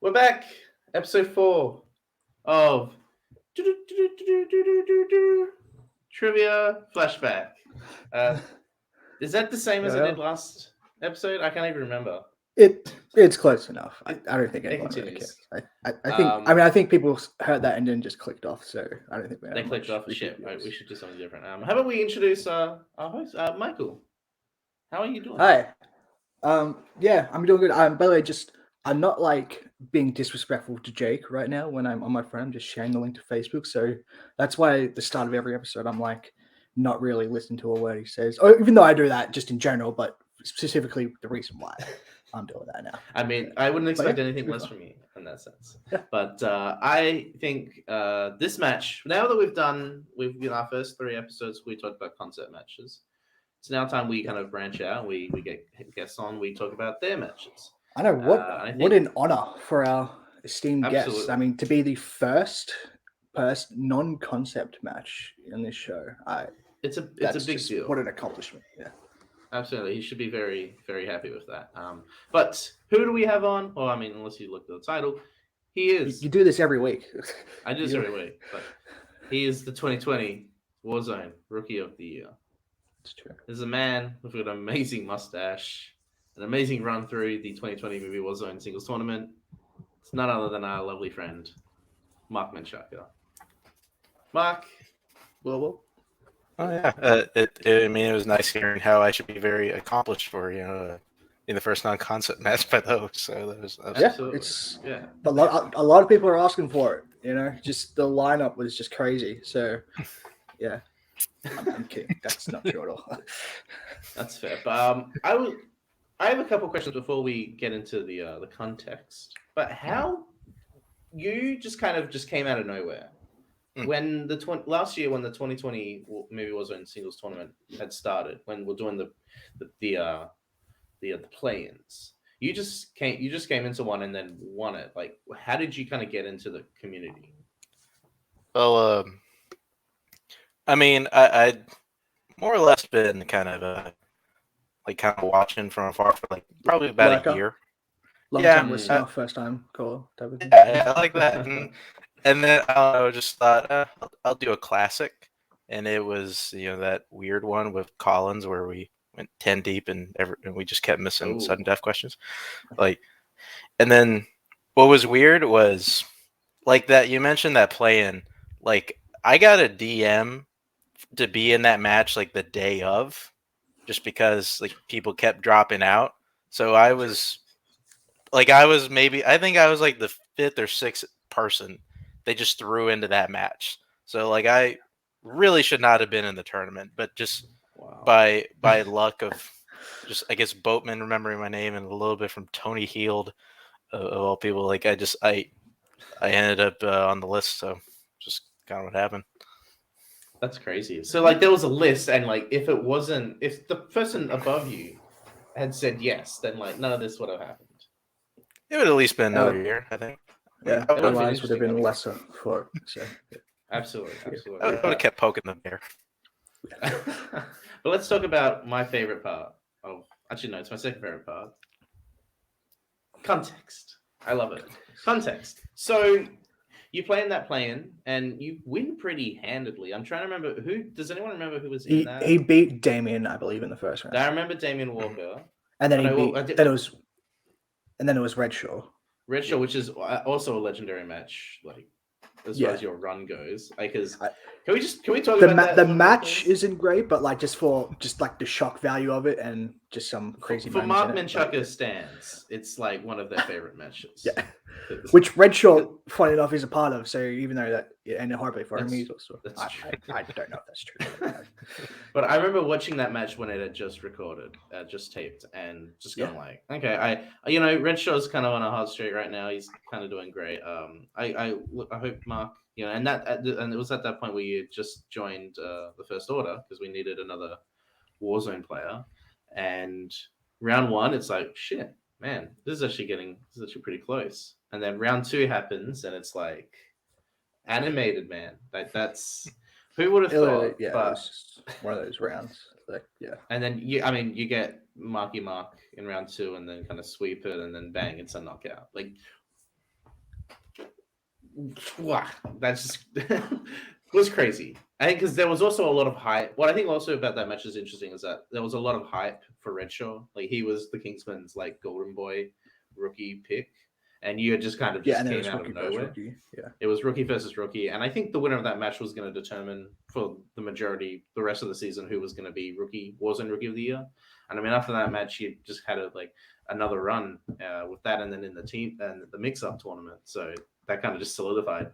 We're back. Episode 4 of Trivia Flashback. Is that the same as I did last episode? I can't even remember. It's close enough. I don't think anyone really cares. I think people heard that and then just clicked off. So I don't think they clicked off. Shit, right, we should do something different. How about we introduce our host, Michael? How are you doing? Hi. Yeah, I'm doing good. By the way, I'm not like being disrespectful to Jake right now when I'm on my phone. I'm just sharing the link to Facebook. So that's why at the start of every episode, I'm like not really listening to a word he says. Or even though I do that just in general, but specifically the reason why I'm doing that now. I mean, I wouldn't expect anything less from you in that sense. But I think this match, now that we've done our first 3 episodes, we talked about concept matches. It's now time we kind of branch out. We get guests on. We talk about their matches. I know what an honor for our esteemed guests. I mean, to be the first non-concept match in this show. It's a big deal. What an accomplishment! Yeah, absolutely. He should be very, very happy with that. But who do we have on? Well, I mean, unless you look at the title, he is. You do this every week. I do this every week, but he is the 2020 Warzone Rookie of the Year. It's true. There's a man with an amazing mustache, an amazing run through the 2020 movie Warzone singles tournament. It's none other than our lovely friend, Mark Menchaca. Mark, well. Oh yeah, it was nice hearing how I should be very accomplished for in the first non-concept match by those. So that was absolutely. A lot of people are asking for it. Just the lineup was just crazy. So yeah. I'm kidding. That's not true at all. That's fair. But I have a couple questions before we get into the context. But how you just came out of nowhere when last year when the 2020 movie was in singles tournament had started, when we're doing the play-ins. You just came into one and then won it. Like, how did you kind of get into the community? Well, I mean, I'd more or less been kind of watching from afar for probably about a year. Long time listener, first time caller. Yeah, I like that. And then I just thought I'll do a classic, and it was that weird one with Collins where we went 10 deep and we just kept missing sudden death questions. And then what was weird was that you mentioned that play-in. I got a DM to be in that match the day of, just because people kept dropping out. So I was I think I was the 5th or 6th person they just threw into that match. So I really should not have been in the tournament, but just by luck of just I guess Boatman remembering my name and a little bit from Tony Heald of all people, I ended up on the list. So just kind of what happened. That's crazy. So there was a list, and if the person above you had said yes, then none of this would have happened. It would at least been another year, I think. Yeah, otherwise would have been lesser for it. So absolutely. I would have kept poking the bear. But let's talk about my favorite part. Actually, no, it's my second favorite part. Context. I love it. Context. So you play in that play-in, and you win pretty handedly. I'm trying to remember who. Does anyone remember who was in that? He beat Damien, I believe, in the first round. I remember Damien Walker, and then then it was Redshaw. Redshaw, which is also a legendary match, as far as your run goes. Can we talk about that? The match isn't great, but just the shock value of it and just some crazy. For Mark Menchaca stands, it's one of their favorite matches. Yeah, which Redshaw, funny enough, is a part of. So even though that ended horribly for him, he's also. I don't know if that's true. But I remember watching that match when it had just recorded, just taped, and just going okay, Redshaw's kind of on a hot streak right now. He's kind of doing great. I hope Mark. And it was at that point where you just joined the First Order because we needed another Warzone player. And round 1, it's shit, man, this is actually pretty close. And then round 2 happens, and it's animated, man. That's who would have thought? Yeah, but it's just one of those rounds. And then you get Marky Mark in round 2, and then kind of sweep it, and then bang, it's a knockout. That's just was crazy. I think because there was also a lot of hype. What I think also about that match is interesting is that there was a lot of hype for Redshaw. Like he was the Kingsman's like golden boy rookie pick, and you had just kind of just and then came it's out rookie of versus nowhere. rookie. Yeah. It was rookie versus rookie, and I think the winner of that match was going to determine for the majority, the rest of the season, who was going to be Warzone Rookie of the Year. And I mean, after that match, you just had another run with that, and then in the team and the mix-up tournament. So that kind of just solidified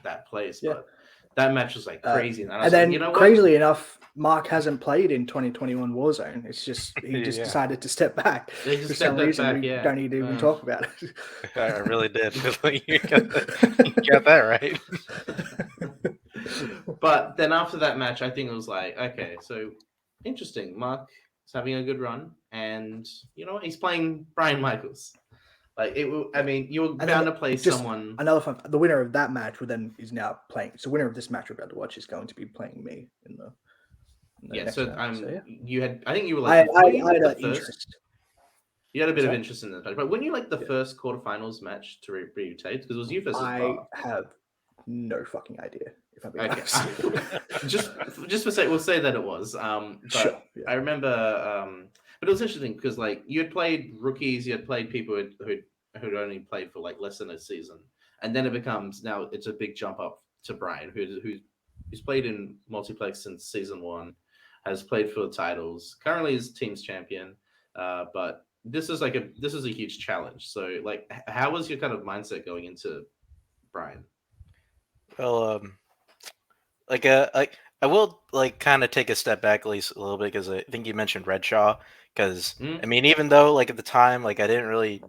that place. Yeah. But that match was like crazy, and, And then, you know what? crazily enough, Mark hasn't played in 2021 Warzone. It's just he just decided to step back. They just For some reason, we don't need to even talk about it. I really did. You got that right. But then after that match, I think it was like, okay, so interesting. Mark is having a good run, and you know he's playing Brian Michaels. Like it, I mean, you're bound to play someone. Another fun. The winner of that match is now playing. So, winner of this match we're about to watch is going to be playing me in the yeah. So match. you had. I think you were like. I had an interest. You had a bit of interest in that match, but when you like the first quarterfinals match to review tapes because it was you versus Bar. I have no fucking idea. If I'm being honest. just for say, we'll say that it was. But sure, yeah. I remember. But it was interesting because like you had played rookies, you had played people who'd only played for like less than a season, and then it becomes now it's a big jump up to Brian, who's played in multiplex since season 1, has played for titles, currently is team's champion, but this is a huge challenge. So like, how was your kind of mindset going into Brian? Well, I will like kind of take a step back at least a little bit because I think you mentioned Redshaw. Because I mean, even though like at the time, like I didn't really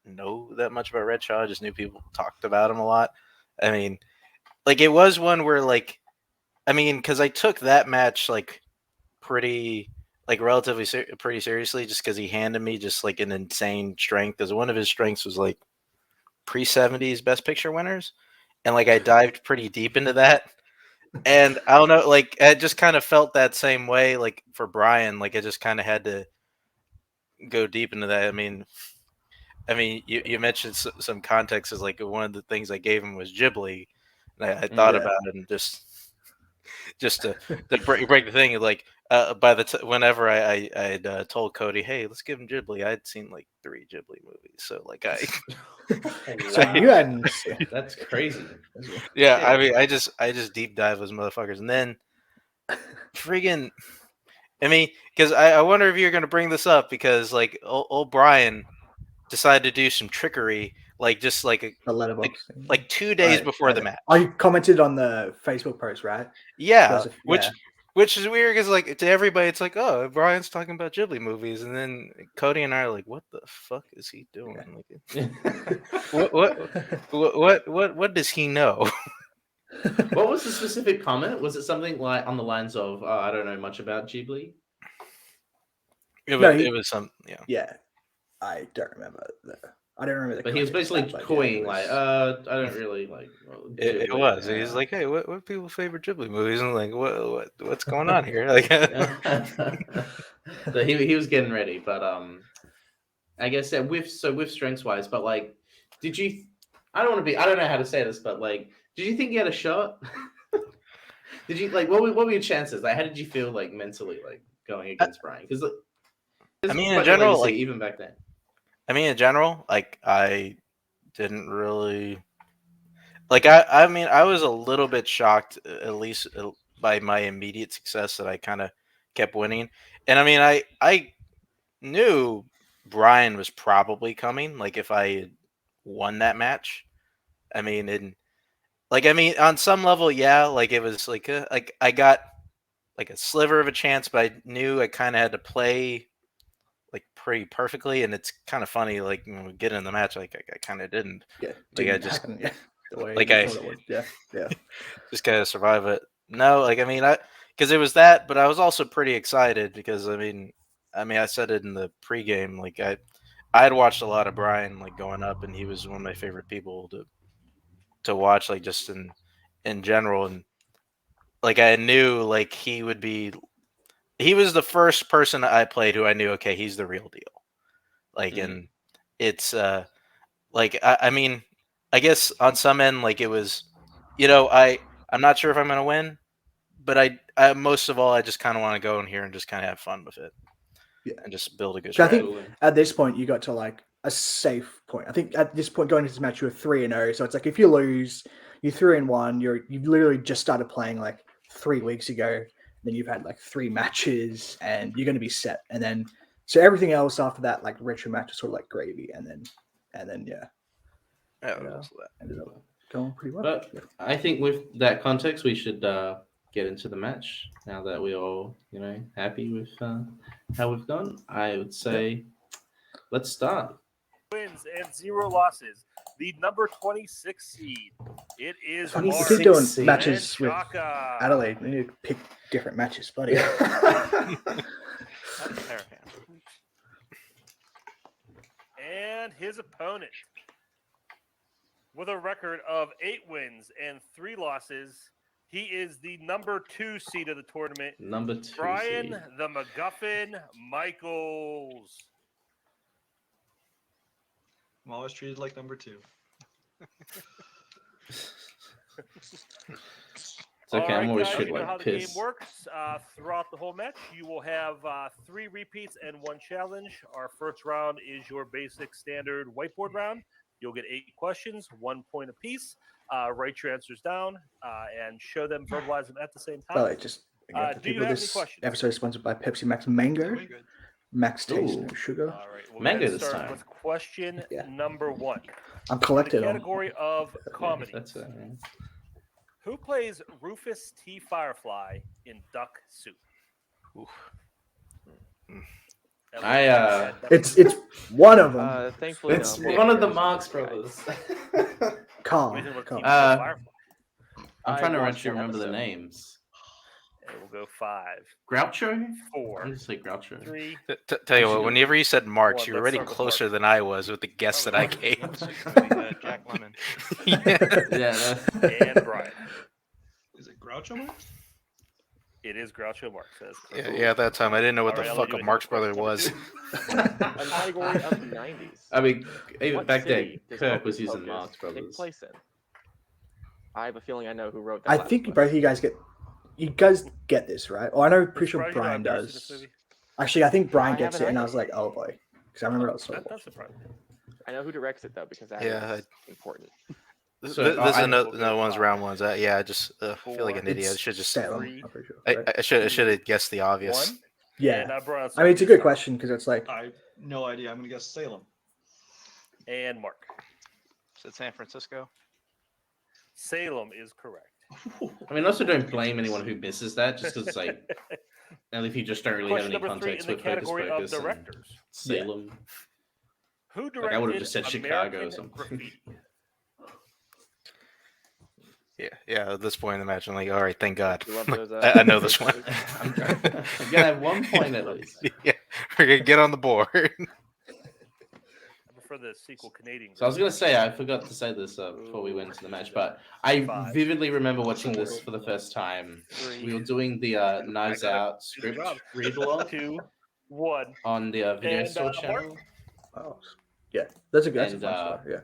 know that much about Redshaw, I just knew people talked about him a lot. I mean, like it was one where like, I mean, because I took that match like pretty like relatively pretty seriously, just because he handed me just like an insane strength. Because one of his strengths was like pre-70s Best Picture winners, and like I dived pretty deep into that. And I don't know, like I just kind of felt that same way, like for Brian, like I just kind of had to go deep into that. I mean, you mentioned some context is like one of the things I gave him was Ghibli, and I thought about it and just to break the thing, like whenever I had told Cody, hey, let's give him Ghibli, I'd seen like 3 Ghibli movies, so like so you hadn't. That's crazy. Yeah, I mean, I just deep dive those motherfuckers, and then friggin'. I mean, because I wonder if you're going to bring this up because, like, old Brian decided to do some trickery, like, just like the letterbox, like 2 days before the match. I commented on the Facebook post, right? Yeah, which is weird because, like, to everybody, it's like, oh, Brian's talking about Ghibli movies, and then Cody and I are like, what the fuck is he doing? Yeah. Like, what does he know? What was the specific comment? Was it something like on the lines of, I don't know much about Ghibli? It was some, yeah. Yeah, I don't remember I don't remember the. But he was basically coying, like, I don't really like. It was. He's like, hey, what people's favorite Ghibli movies? And like, what's going on here? Like, so he was getting ready, but I guess that with strengths wise, but like, did you? I don't know how to say this, but like, did you think you had a shot? Did you like what were your chances? Like, how did you feel like mentally, like going against Brian? Because I mean, in general, like even back then. I mean, in general, like I didn't really like. I mean, I was a little bit shocked, at least by my immediate success that I kind of kept winning. And I mean, I knew Brian was probably coming. Like if I had won that match, I mean, on some level, yeah. Like it was like I got like a sliver of a chance, but I knew I kind of had to play like pretty perfectly, and it's kind of funny. Like when we get in the match, like I kind of didn't. Yeah, like I just happen, yeah. The way like I thought it would. Yeah. just gotta survive it. No, like I mean, because it was that, but I was also pretty excited because I mean, I said it in the pregame. Like I had watched a lot of Brian like going up, and he was one of my favorite people to watch, like just in general, and like I knew like he would be. He was the first person I played who I knew, okay, he's the real deal. Like, and it's, like, I mean, I guess on some end, like it was, I'm not sure if I'm gonna win, but I most of all, I just kind of want to go in here and just kind of have fun with it, and just build a good. So I think Absolutely. at this point you got to like a safe point. I think at this point going into this match you were 3-0. So it's like if you lose, you're 3-1. You've literally just started playing like 3 weeks ago. Then you've had like 3 matches, and you're going to be set. And then so everything else after that, like retro match, is sort of like gravy. And then yeah, ended up going pretty well. But I think with that context, we should get into the match now that we're all, happy with how we've gone. I would say, let's start. Wins and 0 losses. The number 26 seed. It is If Mark you're doing seed. matches with Menchaca. Adelaide, we need to pick different matches, buddy. And his opponent, with a record of 8 wins and 3 losses, he is the number 2 seed of the tournament. Number 2 Brian seed. the MacGuffin Michaels. I'm always treated like number 2. It's okay, I'm always guys, treated you know how like the game piss. works. Throughout the whole match, you will have 3 repeats and 1 challenge. Our first round is your basic standard whiteboard round. You'll get 8 questions, 1 point apiece. Write your answers down and show them, verbalize them at the same time. By the way, just again, for do you people, have any this questions? episode is sponsored by Pepsi Max Mango. Very good. Max taste, Ooh. no sugar. All right, we'll Mango get this started time. with question Yeah. number 1. I'm In the collected on. category of comedy, That's it. Man. who plays Rufus T. Firefly in Duck Soup? Oof. It's one of them. Thankfully, It's no. one of the Marx brothers. Carl. Reason what Carl. keeps the Firefly. I'm trying to watched actually one remember the episode. names. And we'll go 5, Groucho? I'm 4, going to say Groucho. 3. Tell you what, whenever you said Marx, Well, you were let's already start with closer Mark. than I was with the guess that I gave. Jack Lemmon. Yeah. Yeah. And Brian. Is it Groucho Marx? It is Groucho Marx. That is correct. Yeah, at that time I didn't know what the Alright, fuck Ellie, a you Marx have brother question was. A category of the 90s. I mean, even What back then, city does Kirk was Hocus using Pocus Marx take brothers. place in? I have a feeling I know who wrote that. I last think one. both of you guys get this, right? Oh, I know, pretty sure Surprised you're Brian not versed in this does. movie? Actually, I think Brian I gets it, haven't and I either. was like, oh boy, because I remember I was so That does surprise me. I know who directs it though because that Yeah, is important. This So, is I- another one's round ones. Yeah, I just feel like an 4. idiot. I It's should just. Salem, 3, I'm pretty sure. Right? I should have guessed the obvious. 1. Yeah, And Brian, I mean it's a good question because it's like I have no idea. I'm gonna guess Salem. And Mark. Is it San Francisco? Salem is correct. I mean, also don't blame anyone who misses that, just because, like, and if you just don't really Question have any number 3 in context the with Hocus category of Pocus and directors. Salem. Who Like, directed I would have just said Chicago or American something. Graffiti? Yeah. At this point in the match, I'm like, all right, thank God. You love those, I know this one. I'm gonna have 1 point at least. Yeah, we're gonna get on the board. I prefer the sequel Canadian. So I was gonna say, I forgot to say this before we went into the match, but I 5, vividly remember watching this for the first time. 3, We were doing the Knives Out script job. read along 2, 1. on the video And, store Mark? channel. oh yeah, that's a good And, fun story, yeah.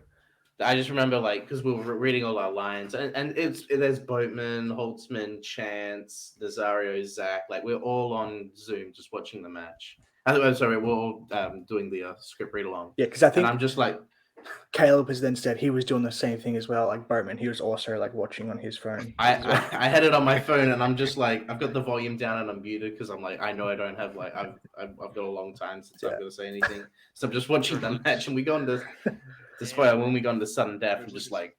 I just remember, like, because we were reading all our lines, and there's Boatman, Holtzman, Chance, Nazario, Zach. Like, we're all on Zoom just watching the match. I'm sorry, we're all doing the script read along. Yeah, because I And think I'm just like, Caleb has then said he was doing the same thing as well, like Boatman. He was also like watching on his phone. I had it on my phone, and I'm just like, I've got the volume down and I'm muted because I'm like, I know I don't have, like, I've got a long time since I'm gonna say anything, so I'm just watching the match, and we go into spoiler when we got into sudden death, I'm just like,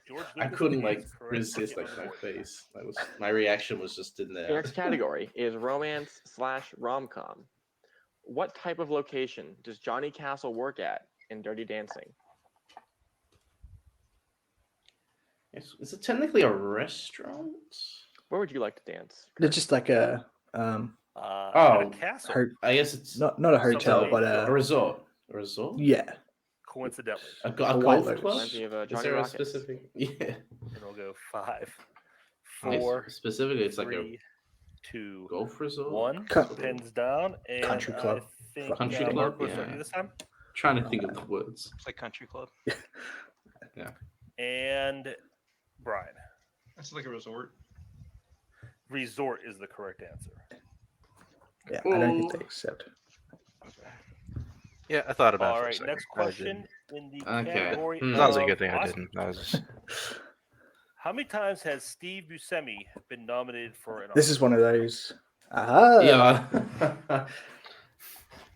George I Lucas couldn't is like correct. resist, Get like on my the board. face. My reaction was just in The there. next category is romance/rom-com. What type of location does Johnny Castle work at in Dirty Dancing? Is it technically a restaurant? Where would you like to dance? It's just like a At Oh, a castle. ho- I guess it's not a hotel, Something but a resort. A resort? yeah. Coincidentally. A A golf White club? Lotus. Reminds me of Is Johnny there a Rockets. specific? Yeah. And we'll go 5, Nice. 4, Specifically, it's like 3, a 2, golf resort. 1. Co- Pens down. And Country club. I think Country Mark club, was yeah. ready this time. Trying to think of the words. It's like country club. Yeah. And Brian. That's like a resort. Resort is the correct answer. Yeah, I don't think they accept. Yeah, I thought about it. All for a right, second. next I question didn't. in the Okay. category Hmm. That was a of good thing I Oscars. didn't. That was just... How many times has Steve Buscemi been nominated for an Oscar? This is one of those. Ah. Yeah.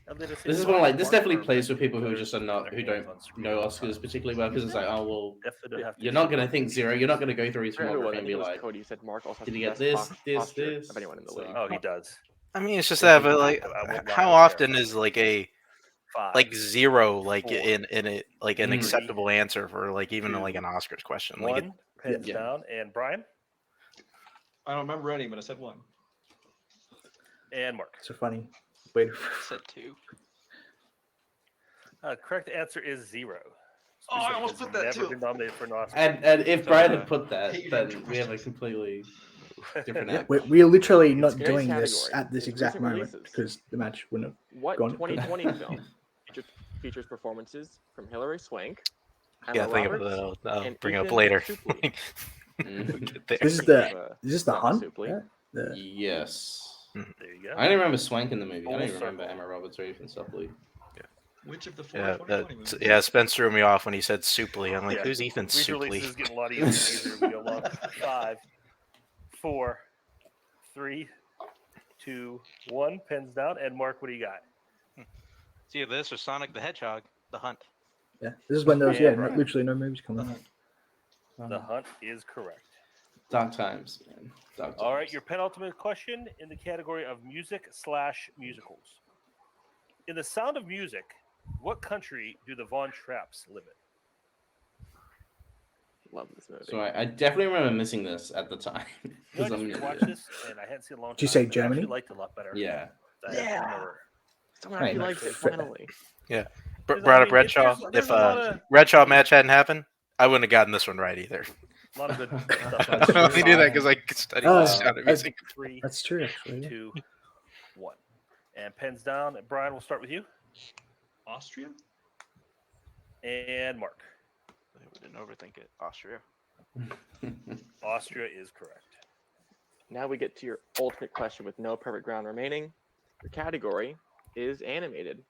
And let us say This is Mark- one like this Mark definitely or plays with Brent people who together just are with not their who hands don't on screen know all the Oscars time. particularly well because it's like, oh well, Definitely have to you're not show gonna us think the zero. You're not gonna go through his For everyone, filmography I and think be it was like, Cody. You said Mark also has did the he get best this, posture this? of anyone in the So- league. Oh, he does. I mean, it's just Yeah, that, but like, I won't lie, how I was often there. is like a 5, zero like 4, in it like an Mm. acceptable answer for like even like 2, an Oscars question? Like, 1, pens Yeah. down, and Brian I don't remember any, but I said one. and Mark. So funny. Wait. Said 2. Correct answer is 0. Oh, I Buscemi almost has put that never too. been nominated for an Oscar. And if So, Brian had put that, hate then random we have a questions. completely different Yeah, outcome. we're literally Its not next doing this category at this is exact recent moment releases. because the match wouldn't What Gone. 2020 film features performances from Hilary Swank, yeah, Emma think about Roberts, that. I'll and bring it up Ethan later. Suplee? Mm. We'll get there. This is Speaking the of, is this the Emma hunt? Suplee. Yeah, the- Yes. There you go. I don't remember Swank in the movie. I Full don't even remember circle. Emma Roberts or Ethan Suplee. Which of the 4 Yeah, 2020 movies? yeah. Spence threw me off when he said Suplee. I'm like, Yeah. who's Ethan Recent releases Suplee? is getting a lot easier as we go along. 5, 4, 3, 2, 1. Pens down. And Mark, what do you got? It's either this or Sonic the Hedgehog, The Hunt. yeah. This is when there was Yeah, no- right. literally no movies coming out. The Hunt is correct. Dark times, man. Dark times. All right, your penultimate question in the category of music/musicals. In The Sound of Music, what country do the Von Trapps live in? Love this movie. So I definitely remember missing this at the time. You know, 'Cause I I'm just an watched idiot. this and I hadn't seen it in a long time. Did you say and I actually Germany? liked it a lot better. Yeah. I Yeah. remember. Someone Hey, actually no, likes it fair. finally. Brought up Redshaw. there's If a lot of Redshaw match hadn't happened, I wouldn't have gotten this one right either. a lot of good stuff. That's I only true. do that because I studied Oh, the sound of music. 3, That's true, actually. Yeah. 2, 1. And pens down. Brian, we'll start with you. Austria? And Mark. We didn't overthink it. Austria. Austria is correct. Now we get to your ultimate question with no perfect ground remaining. Your category is animated.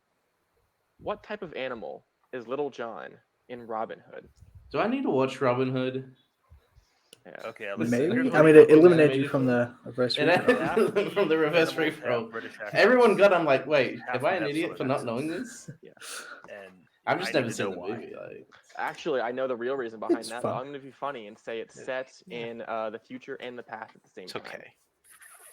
What type of animal is Little John in Robin Hood? Do I need to watch Robin Hood? Yeah. Okay, Maybe. here's I what mean, we it got. eliminated you from the reverse. And recall. from the reverse Animals free have throw. British accents. Everyone got. I'm like, wait, Half am I of an them idiot have for not accents. knowing this? And I've just I never need to seen know the why. movie. Like, Actually, I know the real reason behind It's that, fun. but I'm going to be funny and say it's set in the future and the past at the same It's time. okay.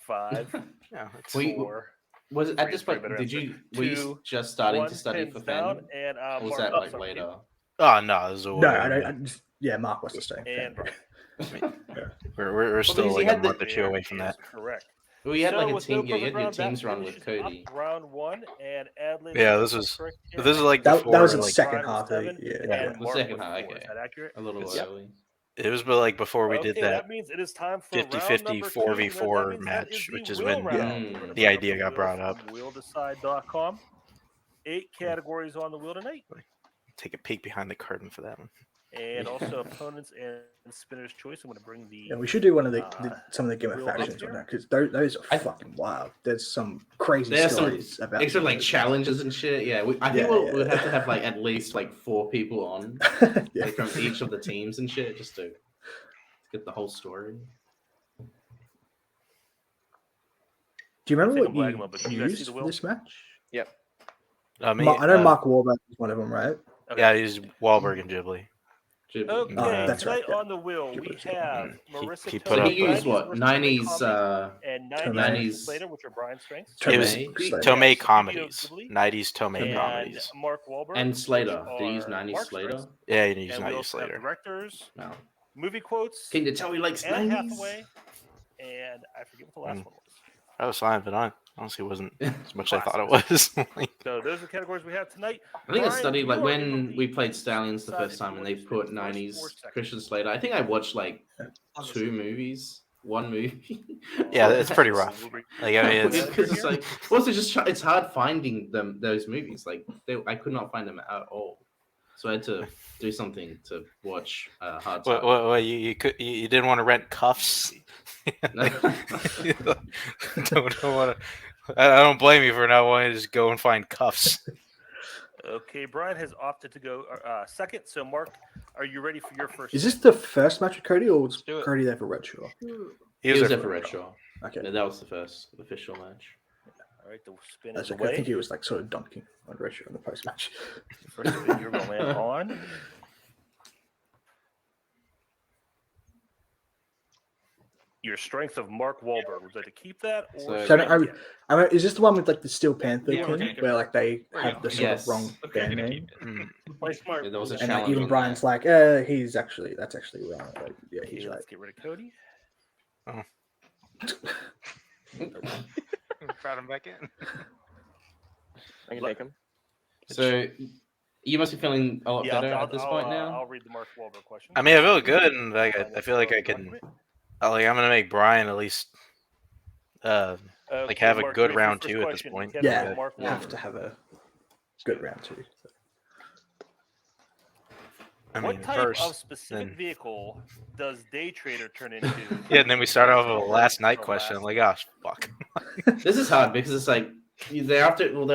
5, No, it's We- 4, was it at Three this is way point? better Did answer. you were you 2, just starting 1. to study Pens for down. fandom? And Or was Mark, that oh, like sorry, later? oh no, this is a No, while. yeah, Mark was the same. And Brian. We're still because he like a had the- month or two away from that. Correct. Well, you had So like a with no team. Yeah, you had perfect your round, that teams run with finishes up Cody. Round 1 and Adley. Yeah, with this the was- correct This is like That before. was in the like, second Brian with half. 7, Yeah. and The Mark second with half, 4. Is okay. that accurate? A little Yep. early. it was like before we Okay, did that that means it is time for 50-50 round number 2. 4v4 That means that match, the which is wheel when round. the We're gonna the bring up idea the got wheel brought from up. wheeldecide.com. 8 categories on the wheel tonight, Take a peek behind the curtain for that one. and also opponents and spinner's choice. I'm going to bring the Yeah, we should do one of the Uh, some of the Game of real Factions up here? on that because those are I- fucking wild. There's some crazy There's some stories about extra like those. challenges and shit. Yeah, I think Yeah, we'll, yeah. we'd have to have like at least like 4 people on, Yeah. like from each of the teams and shit, just to get the whole story. Do you remember I what think I'm lagging a you little bit. Can you guys see used the for wheel? this match? Yep. I mean, I know Mark Wahlberg is one of them, right? Okay. Yeah, he's Wahlberg and Ghibli. Ghibli. Okay, that's right, tonight yeah. on the wheel we have Marissa he Tomei, put So up he used what? 90s 90s and Tomei. 90s Slater, which are Brian's strengths. Tomei. It was Tomei. Tomei Yes, comedies. Studio Ghibli. 90s Tomei And comedies. Mark Wahlberg. and Slater. which Did he use are 90s Mark's Slater? strengths. Yeah, you use And we 90s also have Slater. directors, No. movie quotes, Can you tell he likes Anne 90s? Hathaway, and I forget what the last one was. I was fine, but honestly wasn't as much as I thought it was. Like, So those are the categories we have tonight. I think I Brian, studied you like are in the when we lead. played Stallions the Decide first if you time and want they to spin put first or 90s second. Christian Slater. I think I watched like I'll go 2 second. movies, 1 movie. yeah, it's pretty rough. We'll bring- Like I mean, it's Because it's like also just it's hard finding those movies. Like I could not find them at all. so I had to do something to watch Hard What? Time. What? You didn't want to rent cuffs? don't want to. I don't blame you for not wanting to just go and find cuffs. Okay, Brian has opted to go second. So, Mark, are you ready for your first? Is this the first match with Cody, or was Let's do it. Cody there for Red Shaw? He was there for Red Shaw. Okay, Yeah, that was the first official match. All right, the spin that's is okay. away. I think he was like sort of dunking on Red Shaw in the post match. First spin you're going to land on. Your strength of Mark Wahlberg. Would you like to keep that? Or So- I mean, is this the one with like the Steel Panther Yeah, thing, okay. where like they There you have go. the sort Yes. of wrong Okay, band I'm gonna name? keep it. Mm. Play smart. Yeah, there was a And like, challenge even on Brian's that. like, that's actually wrong. Like, yeah, Okay, he's right. let's get rid of Cody. Brought him back in. I can Let- take him. So you must be feeling a lot Yeah, better at this point now. I'll read the Mark Wahlberg question. I mean, I feel good, and like I feel like I can. Like I'm gonna make Brian at least Okay, have a Mark, good here's your round first two at this question. point. Category Yeah, of Mark have Wahlberg. to have a good round two. I What mean, type first, of specific then- vehicle does Day Trader turn into? yeah, and then we start off with a last night Or question. I'm last- like, gosh, fuck. This is hard because it's like they're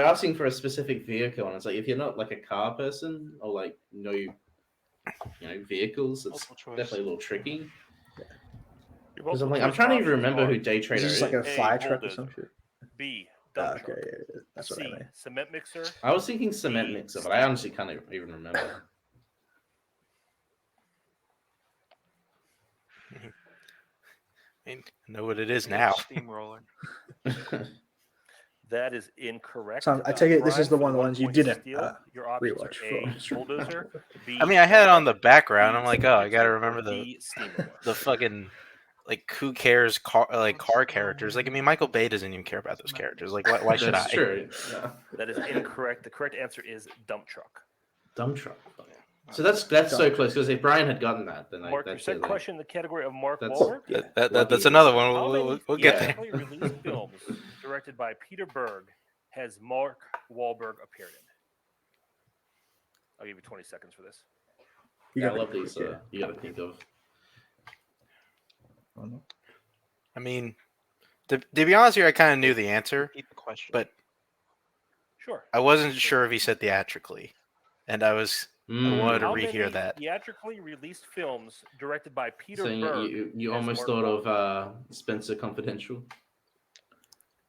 asking for a specific vehicle, and it's like if you're not like a car person or like vehicles, it's Multiple choice. definitely a little tricky. Your Because I'm multiple trying to choice even remember who options Day Is Trader this is. like a A, fire truck or bulldozer. some shit? are B. Ah, Dump okay, truck. yeah, that's what I C. mean. Cement mixer. I was thinking cement B, mixer, but I honestly can't even remember. I mean, I know what it is now. Steamroller. That is incorrect. So I take it this is Brian, the for one of the ones you 1 point didn't steal, your options are rewatch A. Bulldozer. B. I mean, I had it on the dump background. truck, I'm B, like, cement oh, I gotta mixer, remember or the D, steamroller. the fucking like who cares car characters. Like, I mean, Michael Bay doesn't even care about those characters. Like, why should That's I? true. Yeah. That is incorrect. The correct answer is dump truck. Dump truck. So that's so close because if Brian had gotten that, then Mark, your that's second question in the category of Mark That's- Wahlberg. Yeah. That's Lucky another is- one. How We'll many get there. theatrically released films directed by Peter Berg has Mark Wahlberg appeared in? I'll give you 20 seconds for this. I gotta love be these. quick, You got to think of. yeah. I mean, to be honest here, I kind of knew the answer, Repeat the question. but Sure. I wasn't sure if he said theatrically, and I wanted to How rehear many that. theatrically released films directed by Peter So Berg? you as almost Mark thought Wahlberg. of Spencer Confidential.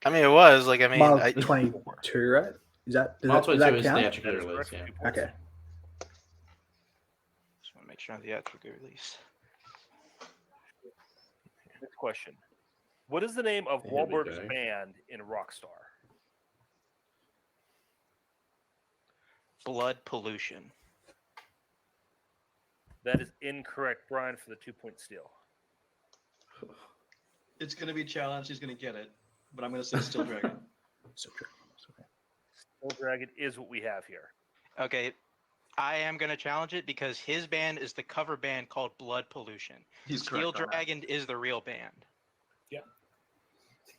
I mean, it was like, I mean, Mile I, 22, right? Is that does Mile that 22 is count? theatrically That is released. correct. Yeah. 2 points. Okay. Just want to make sure on the theatrical release. Next question. What is the name of Here we Wahlberg's go. band in Rockstar? Blood pollution. That is incorrect, Brian, for the 2-point steal. It's gonna be challenged. He's gonna get it, but I'm gonna say Still Dragon. So true. Steel Dragon is what we have here. Okay, I am going to challenge it because his band is the cover band called Blood Pollution. He's Steel correct on that. Dragon is the real band.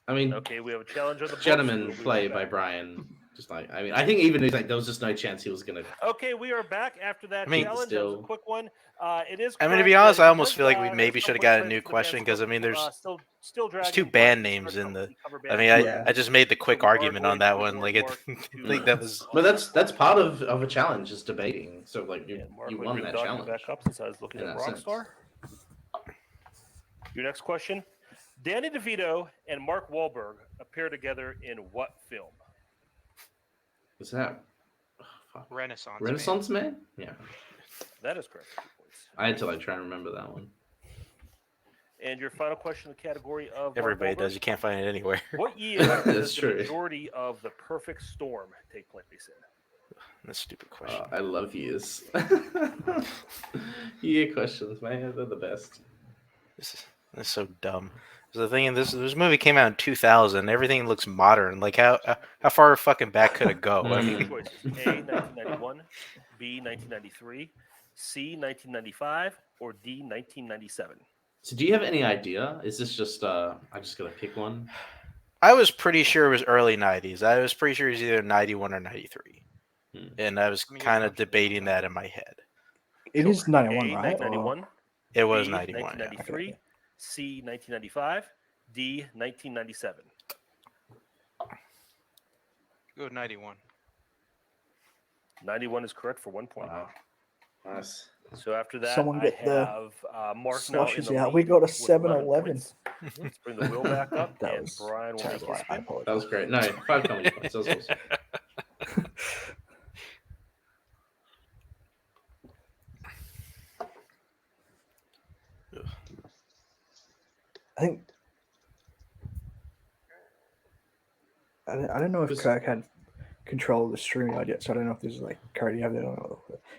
I mean, Okay, we have a challenge on the board. gentleman We'll be play right by back. Brian. Just like I think even like there was just no chance he was gonna. Okay, we are back after that I mean, challenge. That was a still- quick one. It is. I mean, to correct be honest, that I almost because, feel like we there's maybe no should have point got a played new for the question band because I still- mean, there's Still Dragon. two was band the names in the. cover I band. mean, Yeah. I just made the quick So we are argument on going that to one. Like, it, Mark I think that was. But that's part of a challenge is debating. So like you And Mark you would won bring that the document challenge. back up since I was looking in at that sense. Rockstar. Your next question: Danny DeVito and Mark Wahlberg appear together in what film? Was that fuck. Renaissance. Renaissance Man? Yeah, That is correct. 2 points. I had to like try and remember that one. And your final question in the category of Mark Everybody Wahlberg? does. You can't find it anywhere. What year That's does true. the majority of the Perfect Storm take place in? That's a stupid question. I love years. Year questions, man. They're the best. This is so dumb. So the thing, this movie came out in 2000. Everything looks modern. Like how far fucking back could it go? I Mm. mean, Choices: A, 1991, B, 1993, C, 1995, or D, 1997. So do you have any idea? Is this just I just gotta pick one? I was pretty sure it was early 90s. I was pretty sure it was either 91 or 93. and I was I mean, kind you're of debating that in my head. It is 91, A, right? Or- 1991. It was B, 91. Yeah. 1993. Okay. C, 1995. D, 1997. Go with 91. 91 is correct for 1 point. Wow. Nice. So after that, Someone I get the have Mark now in Slushes the out. lead We got a with 7-11. points. Let's bring the wheel back up, That and was Brian will make terrible. his I spin. apologize. That was great. No, 5 comedy points. That was awesome. I think I don't know if Just- Kirk had control of the streaming yet, so I don't know if this is like Kirk, you have that on.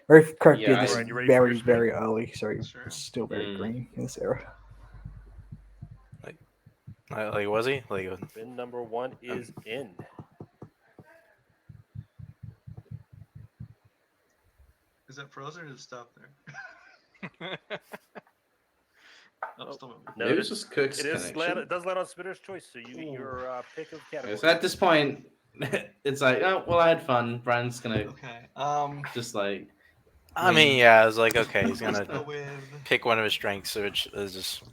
Or if Kirk Yeah, did this Brian, you ready for your very, spin? very early, so he's Sure. still very Mm. green in this era. Like, was he? Like, Spin number 1 is in. Is that frozen or did it stop there? Oh, still moving. No, Maybe it it's is- just Kirk's It is connection. it does land on Spinner's choice, so you get your pick of category. So at this point, it's like, oh, well, I had fun. Brian's gonna Okay. just like, I mean, yeah, I was like, okay, he's Let's gonna go with. pick one of his strengths, which is just.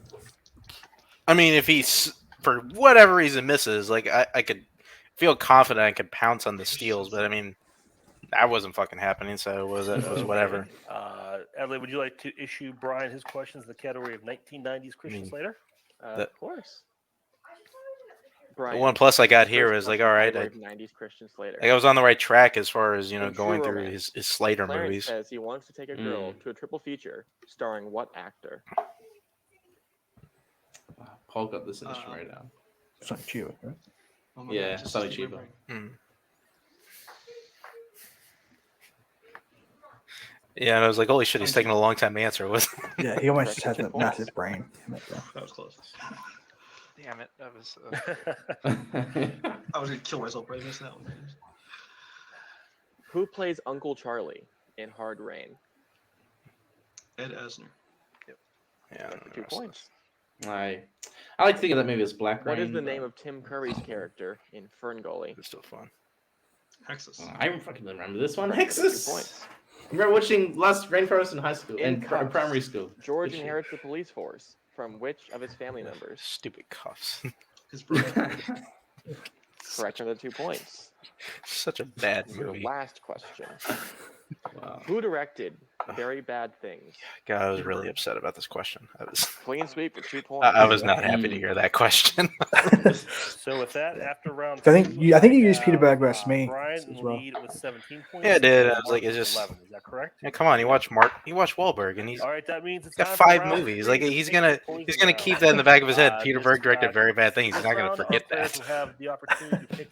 I mean, if he's for whatever reason misses, like I could feel confident I could pounce on the steals, but I mean, that wasn't fucking happening, so it was whatever. Adelaide, would you like to issue Brian his questions in the category of 1990s Christian Slater? That- Of course. The Brian, one plus I got first here was like, all right, I, category of 90s Christian Slater. like I was on the right track as far as In going true through romance, his Slater Clarence movies. says he wants to take a girl to a triple feature starring what actor? Paul got this instrument right now. It's not Chewie, right? Oh my Yeah, God, just Sally keep Chiba. remembering. Yeah, and I was like, holy shit, he's taking a long time to answer. Was Yeah, he almost Correct, has 2 a points. massive brain. That was close. Damn it. That was. I was gonna kill myself right missing that one. Who plays Uncle Charlie in Hard Rain? Ed Asner. yeah, Correct for 2 points. I like to think of that movie as Black What Rain. is the but- name of Tim Curry's character in FERNGULLY? it's still fun. Hexus. I don't fucking remember this one. Correct for 2 Hexus. points. I remember watching Last Rainforest in high school In and Cuffs, primary school. George Good shit. inherits the police force from which of his family members? Stupid cuffs. His brother. Correct for the 2 points. Such a bad Your movie. last question. Wow. Who directed Very Bad Things? God, I was really upset about this question. Clean sweep for 2 points. I was not happy to hear that question. So with that, after round I think two, you used have, Peter Berg versus me Brian as in well. lead with 17 points. Yeah, I did. and I was like, Mark it's with just- 11. Is that correct? Yeah, come on, you watch WAHLBERG, and he's All right, that means it's got time for 5 round movies. 3, Like the he's big gonna poison keep round. that in the back of his head. Peter This, Berg directed Very Bad Things. He's this not gonna round, our forget players that. will have the opportunity to pick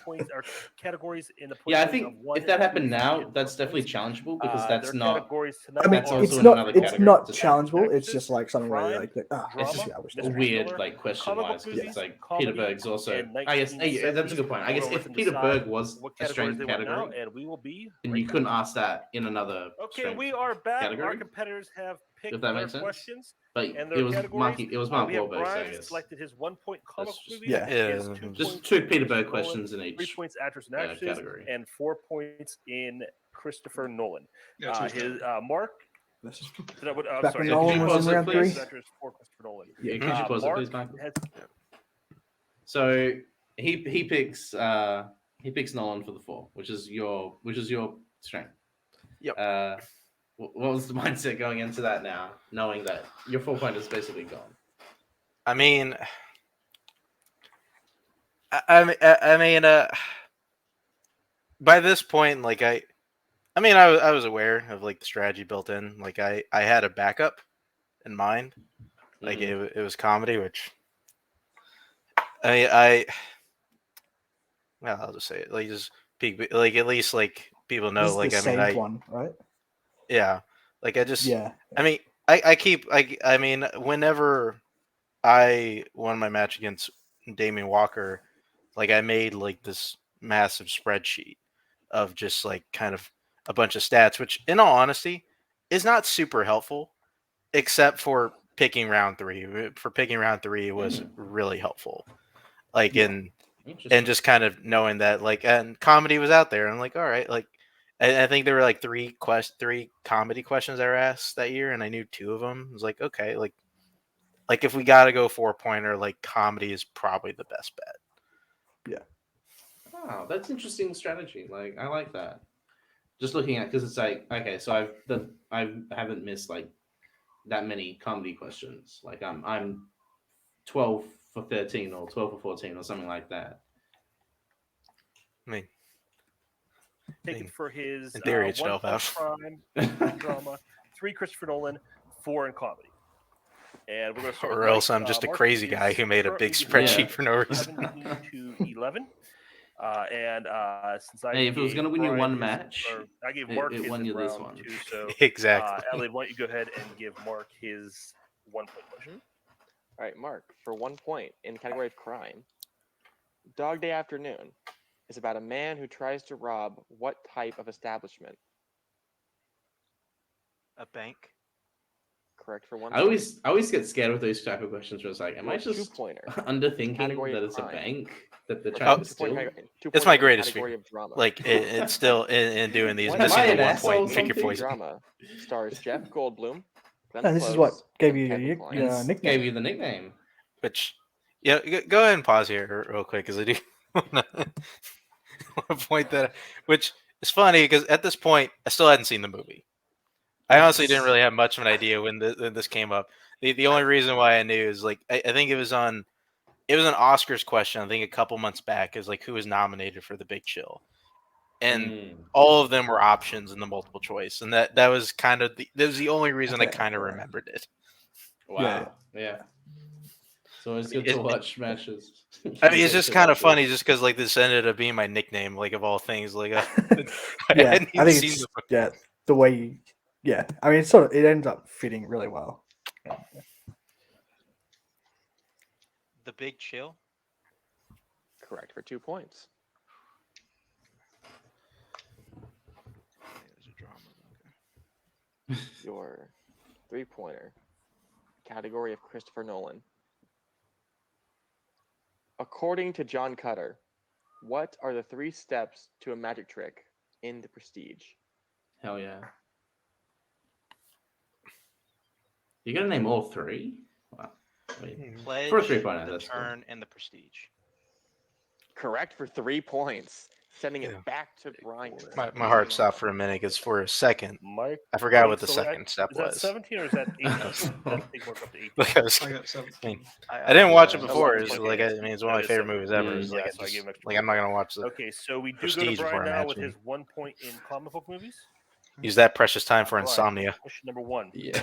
points or categories in the Yeah, I position think of 1 if that and happened 2, now, and that's 4 definitely points. challengeable because that's Their not. categories tonight I mean, That's are also it's in not another it's category. not Just challengeable. It's actresses, just like something where you're crime, like, ah, this is drama, I wish a that was- weird thriller, like question comic book wise because it's movies, like comedy, Peter Berg's also. and I guess hey, that's a good point. I guess We'll if let them Peter decide Berg was what a categories strength they want now, category, and we will be then right you back. couldn't ask that in another. Okay, strength we are back. Our category, competitors have picked if that their makes sense. questions But and it their was categories. It was Mark we have Wahlberg, so I Brian guess. selected his 1 point comic That's just- movie, Yeah. his Yeah, 2 Just points 2 Peter Berg Nolan, questions in 3 each points actors and actresses, category. and 4 points in Christopher Nolan. Yeah, choose His that. Mark. This is- Did I, I'm Back sorry, when Yeah, could Nolan you was pause in it, round please? 3. actors for Christopher Nolan. Yeah, could you pause it, Mark please, Michael? has- So he picks Nolan for the 4, which is your strength. Yep. What was the mindset going into that now, knowing that your 4 point is basically gone? I mean, I mean, by this point, like I was aware of like the strategy built in. Like I had a backup in mind. Like Mhm. it was comedy, which well, I'll just say it. Like just peak, like at least like people know. This is Like the I mean, saved one, right? yeah. Like I just Yeah. I mean, I mean, whenever I won my match against Damien Walker, like I made like this massive spreadsheet of just like kind of a bunch of stats, which in all honesty is not super helpful, except for picking round 3. For picking round 3, it was really helpful. Like and Interesting. just kind of knowing that like and comedy was out there. I'm like, all right, like I think there were like three comedy questions that were asked that year, and I knew 2 of them. I was like, okay, like if we got to go 4-pointer, like comedy is probably the best bet. Oh, that's interesting strategy. Like, I like that. Just looking at, because it's like, okay, so I haven't missed like that many comedy questions. Like I'm 12 for 13 or 12 for 14 or something like that. I mean, Taken for his in theory, it's 1 12 out. crime, drama, 3 Christopher Nolan, 4 in comedy. And we're going to start. Or with else Mike. I'm just a Mark crazy is guy who made a big currently spreadsheet Yeah. for no reason. 17 to 11. Since I Hey, if it was gave gonna win you Brian one his- match, or I gave it- Mark it his won in you this round one. 2. So Exactly. Elliot, why don't you go ahead and give Mark his 1-point question? All right, Mark, for 1 point in the category of crime, Dog Day Afternoon is about a man who tries to rob what type of establishment? A bank. Correct for 1 I point. always get scared with those type of questions where it's like, am I Your just 2-pointer. underthinking Category that of it's a crime. bank that they're Or trying to 2-point steal? category- It's my 2-pointer in the greatest category fear. of drama. Like it's still in doing these. What Am I Missing an the 1 asshole point. or Pick your something? poison. Drama stars Jeff Goldblum, Glenn And this is Close, what gave and you Kevin your Kline. yeah, Hence nickname. gave you the nickname. Which, yeah, go ahead and pause here real quick because I do want to point that. Which is funny because at this point I still hadn't seen the movie. I honestly didn't really have much of an idea when this came up. The only reason why I knew is like I think it was an Oscars question. I think a couple months back is like who was nominated for The Big Chill, and all of them were options in the multiple choice, and that was kind of that was the only reason I kind of remembered it. Wow. Yeah. So it's good to watch matches. I mean, it's just kind of funny, just because like this ended up being my nickname, like of all things. Like I Yeah, hadn't I even think seen it's the the way you, I mean, it ends up fitting really well. The Big Chill. Correct for 2 points. Your 3-pointer. Category of Christopher Nolan. According to John Cutter, what are the 3 steps to a magic trick in The Prestige? Hell yeah. You're gonna name all 3? Wow. Wait. Pledge, For a 3-pointer, the that's cool. turn, and the Prestige. Correct for 3 points. Sending it Yeah. back to Brian. My heart stopped for a minute because for a second Mike, I forgot wait, what the so second step is that was. 17 or is that 18? That take Mark up to 18. Like I was, I got 17. I mean, I didn't watch it Yeah. before. Oh, It's okay. like I mean, it's one of my That is favorite 17. movies ever. Mm. It's like Yeah, I so I just gave him extra like I'm not gonna watch the Okay, so we do go to Prestige Brian before I now match with me. his 1 point in comic book movies. use that precious time for Brian, insomnia. Question number 1. Yeah.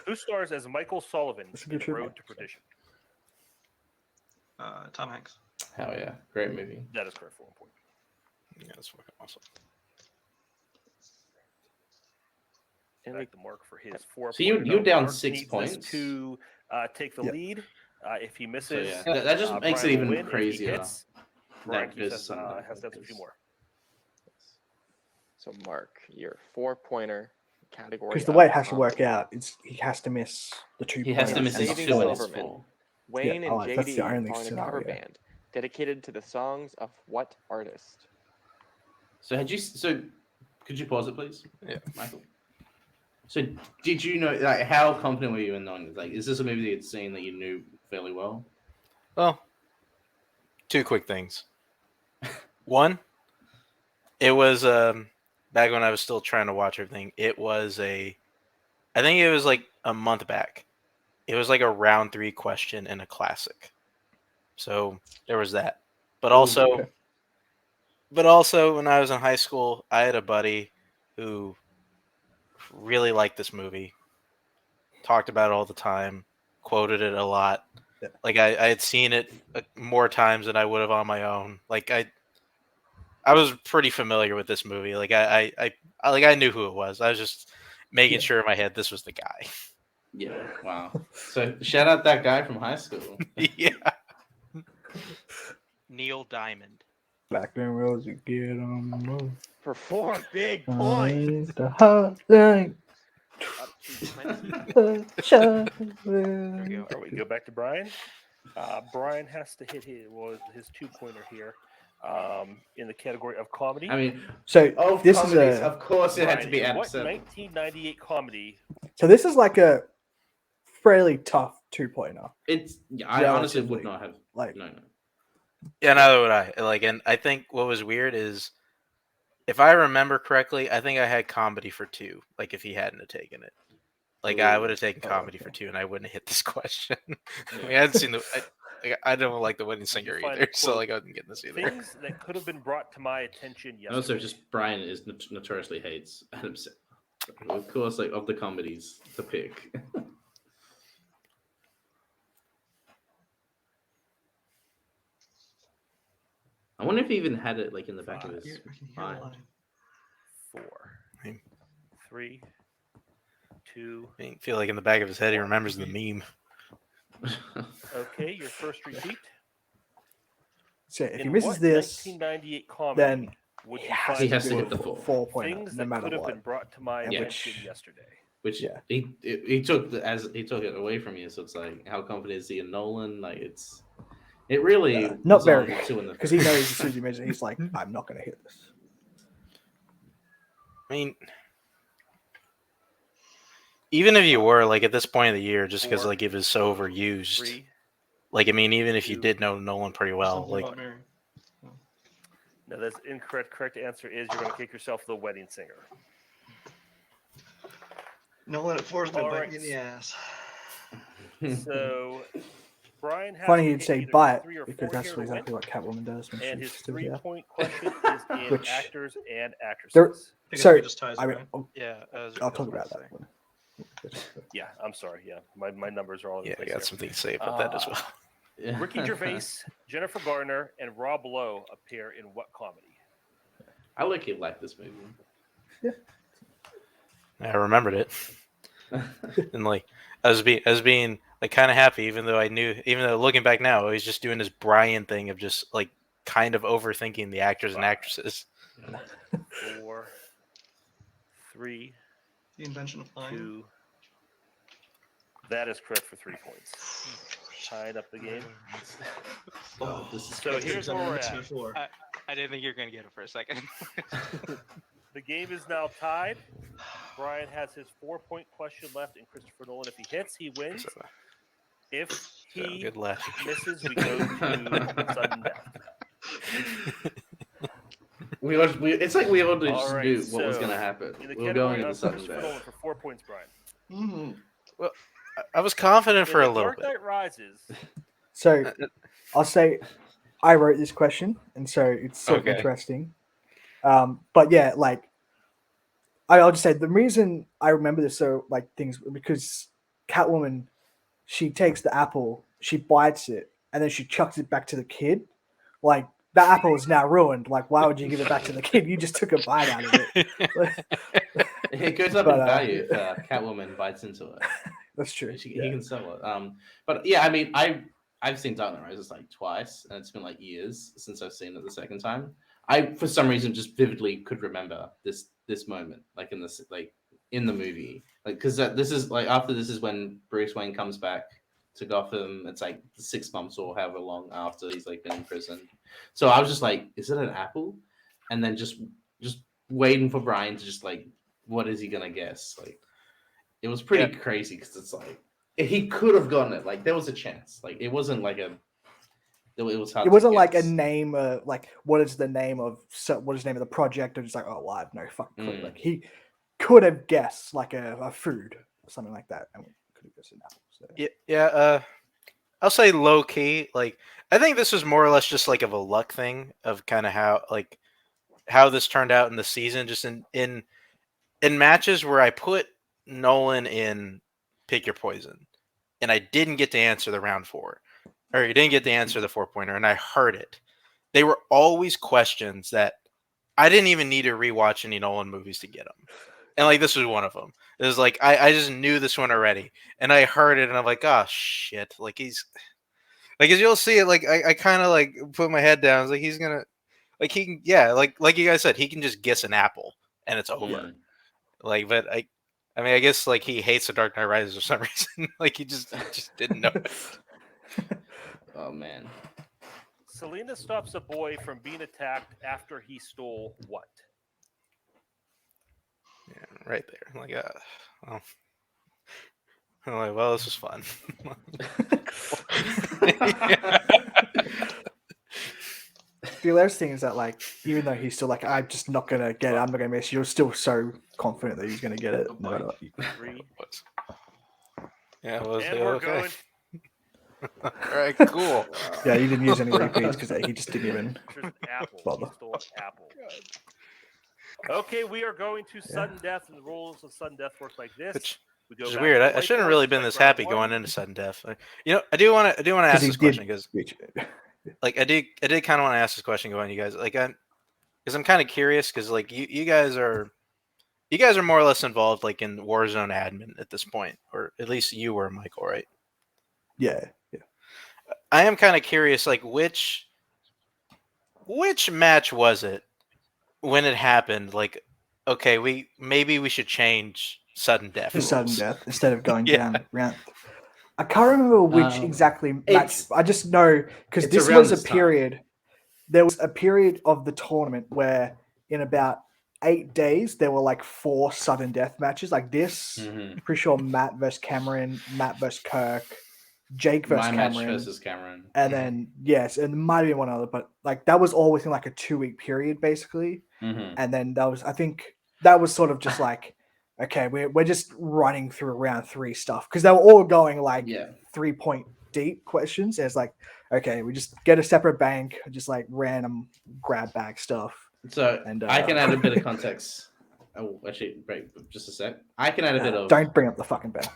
Who stars as Michael Sullivan That's a in good trivia. Road to Perdition? Tom Hanks. Hell yeah. Great movie. That is correct for 1 point. Yeah, that's fucking awesome. And Back to Mark for his 4 So you- point. you're Now, down Mark 6 needs this points? to take the Yep. lead. If he So misses, yeah. That just makes Brian it will even win. If he crazier. hits, Brian That keeps versus has, something has to have a few more. so, Mark, your 4-pointer category. Because the way it of has to work comedy. out, he has to miss the 2 He has to points miss and his the Saving 2 and four. his Silverman. 4. Wayne and that's JD the only are in a cover scenario. band dedicated to the songs of what artist? So could you pause it, please? Yeah. Michael. So did you know, like, how confident were you in knowing this? Like, is this a movie that you'd seen that you knew fairly well? Well, 2 quick things. One, it was back when I was still trying to watch everything. It was I think it was like a month back. It was like a round 3 question in a classic. So there was that. But also, okay. when I was in high school, I had a buddy who really liked this movie, talked about it all the time, quoted it a lot. Yeah. Like I had seen it more times than I would have on my own. Like I was pretty familiar with this movie. Like I knew who it was. I was just making sure in my head this was the guy. Yeah. Wow. So shout out that guy from high school. Yeah. Neil Diamond. Black and Rose, you get on the move. For 4 big points. The hotline. Up to 20. There we go. All right, we go back to Brian. Brian has to hit his 2-pointer here. In the category of comedy. I mean, So of this comedies, is of course it had to Brian, be in App what 7. 1998 comedy? So this is like a fairly tough 2-pointer. It's I honestly would Relatively, not have like- no. Yeah, neither would I. Like, and I think what was weird is, if I remember correctly, I think I had comedy for 2. Like, if he hadn't have taken it, like I would have taken comedy for 2, and I wouldn't have hit this question. I mean, I hadn't seen I don't like the Wedding Singer find either, the so quote, like I wasn't getting this either. Things that could have been brought to my attention And yesterday. also, just Brian is notoriously hates Adam Sandler. Of course, like of the comedies to pick. I wonder if he even had it like in the back of I his can hear the mind. line. 4, Hmm. 3, 2. I feel like in the back of his head he remembers the meme. Okay, your first repeat. So if he In misses what this, 1998 comedy then would you he find He has to the get the quote, 4-pointer, things no that matter could have what. been brought to my And attention which- yesterday? Which Yeah. he took he took it away from you, so it's like how confident is he in Nolan? Like it really Not was very, on the 2 in the because he knows as soon as he misses, he's like, I'm not going to hit this. I mean, even if you were like at this point of the year, just because 4, like it was so overused, 3. like I mean, even if you 2, did know Nolan pretty well, Something like about Mary. No, that's incorrect. Correct answer is you're going to kick yourself the Wedding Singer. Nolan at 4 is going All to bite right. me in the ass. So Brian has Funny to he'd hit say either bite, 3 or 4 because that's here to win, exactly what Catwoman does when and his she's still here. 3-point question is in Which- actors and There- actresses. I think So, it just ties I it, mean, right? Yeah, I'll talk about that one. Yeah, I'm sorry. Yeah, my numbers are all over yeah, the I place got here. something to say about that as well. Yeah. Ricky Gervais, Jennifer Garner, and Rob Lowe appear in what comedy? I like this movie. I remembered it, and like I was being like kind of happy, even though looking back now, he's just doing this Brian thing of just like kind of overthinking the actors and actresses. 4, 3, The invention of flying. 2. That is correct for 3 points. Tied up the game. Oh, this is So That's here's what where we're makes me at. 4. I didn't think you were going to get it for a second. The game is now tied. Brian has his 4-point question left, and Christopher Nolan, if he hits, he wins. So, If so he good luck. misses, we go to sudden death. It's like we all just All right, knew what was so, going to happen. In the We were going category into of sudden Christopher Nolan death. for 4 points, Brian. Mm-hmm. I was confident for In a The little Dark bit. Knight Rises. So I'll say I wrote this question, and so it's sort of Okay. interesting. But yeah, like I'll just say the reason I remember this so like things because Catwoman, she takes the apple, she bites it, and then she chucks it back to the kid. Like the apple is now ruined. Like why would you give it back to the kid? You just took a bite out of it. It goes up But, in value if Catwoman bites into it. That's true. He Yeah. can sell it. But yeah, I mean, I've seen Dark Knight Rises like twice, and it's been like years since I've seen it the second time. I, for some reason, just vividly could remember this moment, like in the movie, like because this is like after this is when Bruce Wayne comes back to Gotham. It's like 6 months or however long after he's like been in prison. So I was just like, is it an apple? And then just waiting for Brian to just like, what is he gonna guess? Like, it was pretty crazy because it's like he could have gotten it. Like there was a chance. Like it wasn't like a. It was hard. It wasn't like a guess. name, like what is the name of the name of the project? Or just like, oh, well, I have no fucking clue. Mm. Like he could have guessed like a food or something like that, and could have guessed an apple. So. Yeah. I'll say low key. Like I think this was more or less just like of a luck thing of kind of how this turned out in the season. Just in matches where I put Nolan in Pick Your Poison, and I didn't get to answer the round 4. Or you didn't get to answer the 4-pointer, and I heard it. They were always questions that I didn't even need to rewatch any Nolan movies to get them. And like this was one of them. It was like I just knew this one already, and I heard it, and I'm like, oh shit! Like he's like as you'll see it. Like I kind of like put my head down. I was like he's gonna like he can like you guys said he can just guess an apple and it's over. Yeah. Like but I mean I guess like he hates The Dark Knight Rises for some reason. Like he just didn't know it. Oh man. Selena stops a boy from being attacked after he stole what? Yeah, right there. I'm like, well. I'm like, well, this was fun. The hilarious thing is that, like, even though he's still like, I'm just not gonna get it, I'm not gonna miss, you're still so confident that he's gonna get it. No matter what. 3. Yeah, it was And we're okay. going. All right, cool. Yeah, he didn't use any repeats because he just didn't even. There's an apple. Bother. He stole an apple. Okay, we are going to sudden death, and the rules of sudden death work like this. Which We go is back weird. to the I shouldn't have whiteboard, really been this select round happy one. going into sudden death. You know, I do want to ask he this did question because, switch. like, I did kind of want to ask this question going, you guys, like, because I'm kind of curious because, like, you guys are more or less involved, like, in Warzone admin at this point, or at least you were, Michael, right? Yeah. I am kind of curious, like, which match was it when it happened? Like, okay, maybe we should change sudden death To sudden rules. death instead of going Yeah. down round. I can't remember which exactly match. I just know because it's this around was a this time. period. There was a period of the tournament where in about 8 days there were like 4 sudden death matches like this. Mhm. Pretty sure Matt versus Cameron, Matt versus Kirk, Jake versus My Cameron, match versus Cameron. and then yes, and there might have been one other, but like that was all within like a 2-week period basically. Mhm. And then I think that was sort of just like, okay, we're just running through round 3 stuff because they were all going like Yeah. 3-point deep questions. And it's like, okay, we just get a separate bank, just like random grab bag stuff. So And I can add a bit of context. Oh, actually, wait, just a sec. I can add a bit of. Don't bring up the fucking bank.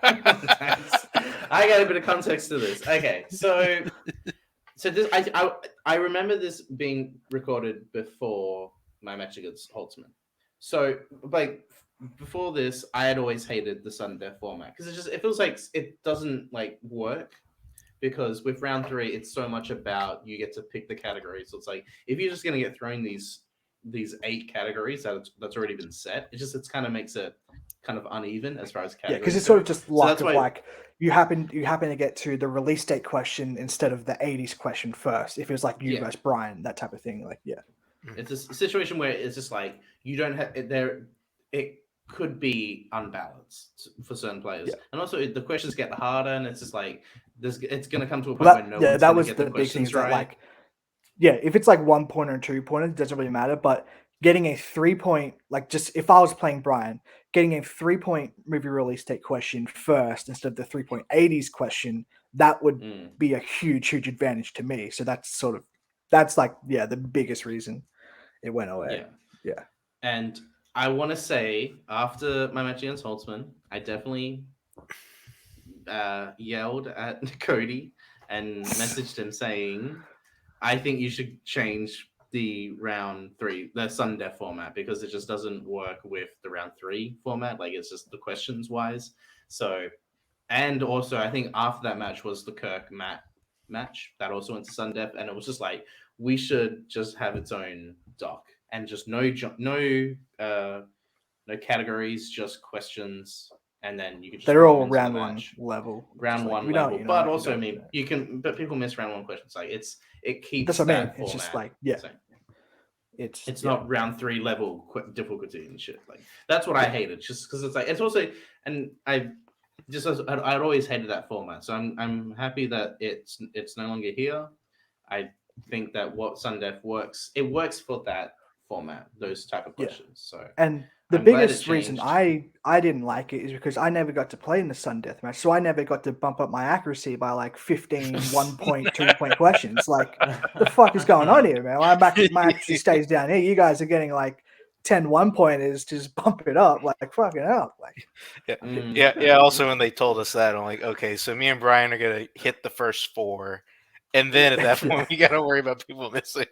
Thanks. I got a bit of context to this. Okay, so this I remember this being recorded before my match against Holtzman. So like before this, I had always hated the sudden death format because it feels like it doesn't like work. Because with round 3, it's so much about you get to pick the categories. So it's like if you're just gonna get thrown these 8 categories that's already been set, it kind of makes it kind of uneven as far as categories. Yeah, because it's sort of just luck that's of why- like you happen to get to the release date question instead of the 80s question first. If it was like you versus Brian, that type of thing. Like it's a situation where it's just like you don't have there. It could be unbalanced for certain players, and also the questions get harder, and it's just like it's going to come to a point where no one's that going was to get the the big thing. questions Is that right. like, yeah, if it's like 1 pointer and 2 pointer, it doesn't really matter. But getting a 3-point, like just if I was playing Brian, getting a 3-point movie release date question first instead of the 3.80s question, that would be a huge advantage to me. So that's like the biggest reason it went away. Yeah. And I want to say after my match against Holtzman, I definitely yelled at Cody and messaged him saying, I think you should change the round 3, the sudden death format, because it just doesn't work with the round 3 format. Like it's just the questions wise. So, and also I think after that match was the Kirk Matt match that also went to sudden death, and it was just like we should just have its own doc and just no categories, just questions. And then you can just they're all into the round 1 match. level. Round like, 1 we know, level. But also, I mean, but people miss round 1 questions. Like it keeps that's what I mean. that It's format. just like It's not round 3 level difficulty and shit. Like that's what I hated, just because it's like it's also, and I'd always hated that format. So I'm happy that it's no longer here. I think that what Sundef works, it works for that format, those type of questions. So and the I'm glad it biggest reason changed. I didn't like it is because I never got to play in the sudden death match, so I never got to bump up my accuracy by like 15 1-point, 2-point questions. Like, the fuck is going on here, man? My accuracy stays down here. You guys are getting like 10 1-pointers to just bump it up. Like fucking hell. Like, yeah. Also, when they told us that, I'm like, okay, so me and Brian are gonna hit the first 4, and then at that point, we gotta worry about people missing.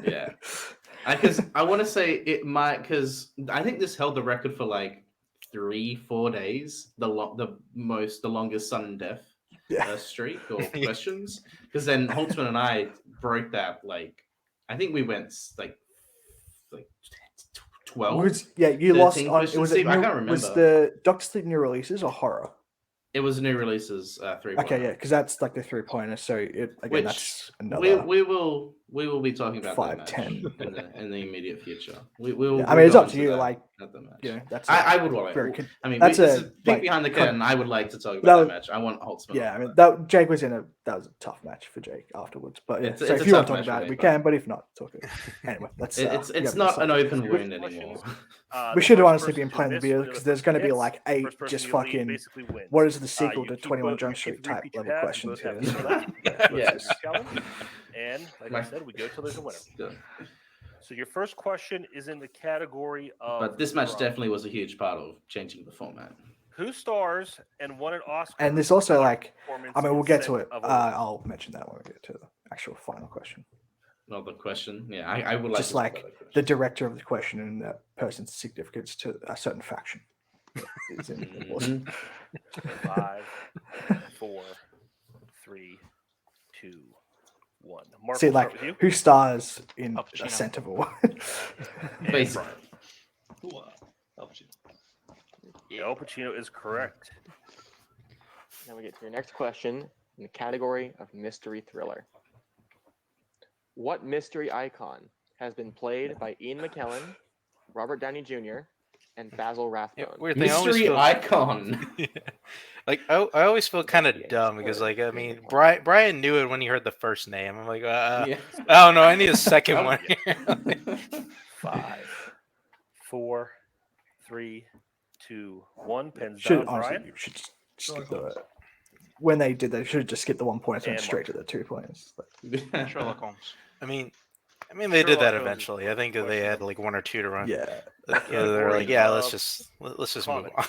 Yeah. Because I want to say it might, because I think this held the record for like 3-4 days, the longest sudden death streak or questions. Because then Holtzman and I broke that. Like, I think we went like 12. you lost on it. questions Was deep. I can't was remember. the Doctor Sleep new releases or horror? It was new releases 3. Okay, yeah, because that's like the 3-pointer. So again, Which that's another. we will be talking about 5, that match 10. in the immediate future. We will. Yeah, I mean, it's up to you. Like, at the match. you know, that's I would want very. to. I mean, that's this a is peek like, behind the curtain. I would like to talk that about was- that match. I want Holtzman. Yeah, I on mean, that. Jake was that was a tough match for Jake afterwards. But yeah, It's so a if you want tough to talk match about for it, me, we but- can. But if not, talk it. Anyway, let's. It's not an open wound anymore. We should have honestly been playing the video because there's going to be like 8 just fucking. What is the sequel to 21 Jump Street type level questions here? Yes. And like I said, we go till there's a winner. Good. So your first question is in the category of. But this match drama. definitely was a huge part of changing the format. Who stars and won an Oscar? And there's also for like, performance I mean, we'll in get Scent to it. of a Woman? I'll mention that when we get to the actual final question. Not the question. Yeah, I would like Just to talk like about that question. the director of the question and that person's significance to a certain faction. Is in the awesome. Mhm. 5, 4, 3, 2, 1. Mark, See, we'll start like, with you. who stars in Al Pacino. Ascent of a Woman? And Basically. Brian. Al Pacino. Al Pacino is correct. Now we get to your next question in the category of mystery thriller. What mystery icon has been played by Ian McKellen, Robert Downey Jr., and Basil Rathbone? Weird thing. I always Mystery feel- icon. Like I always feel kind of Yeah, dumb spoiler. because like I mean Brian knew it when he heard the first name. I'm like Yeah. I don't know. I need a second Oh, one. yeah. Here. 5, 4, 3, 2, 1. Pens Should down, honestly, Brian. you should just Sherlock skip Holmes. the. When they did that, they should have just skipped the 1 point and went And straight to the 2 points. Sherlock Holmes. I mean they did Sherlock that Holmes is eventually. I think they had like 1 or 2 to run. Yeah. They're like, yeah, let's of just move comedy. on.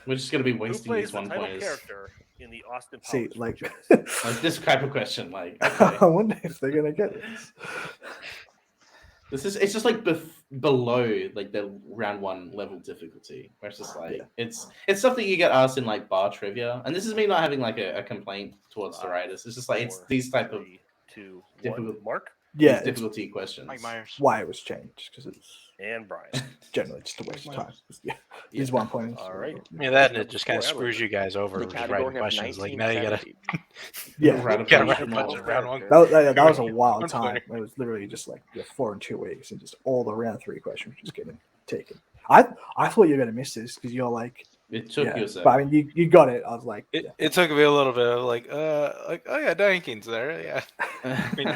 We're just gonna be Who wasting plays these the 1 title pointers. character in the Austin See, Powers like, franchise? Like this type of question. Like, I okay. wonder if they're gonna get this. It's just like below like the round 1 level difficulty, where it's just like Yeah. it's stuff that you get asked in like bar trivia, and this is me not having like a complaint towards the writers. It's just like it's 4, these type of 3, 2, 1. difficult- Mark Yeah, these it's difficulty questions. Mike Myers. why it was changed because it's and Brian. generally just a waste of time. Yeah, Yeah. these 1 points. All right. I mean that and it Number just kind of 4, screws you guys over The with just category writing of questions. Like now you gotta 1970. Yeah, Right up gotta against write a the bunch wall. of round 1. that was a wild One time. pointer. It was literally just like 4 in 2 weeks, and just all the round 3 questions just getting taken. I thought you were gonna miss this because you're like, It took yeah, you a second. but I mean you got it. I was like, It took me a little bit of like oh yeah, Danking's there. Yeah,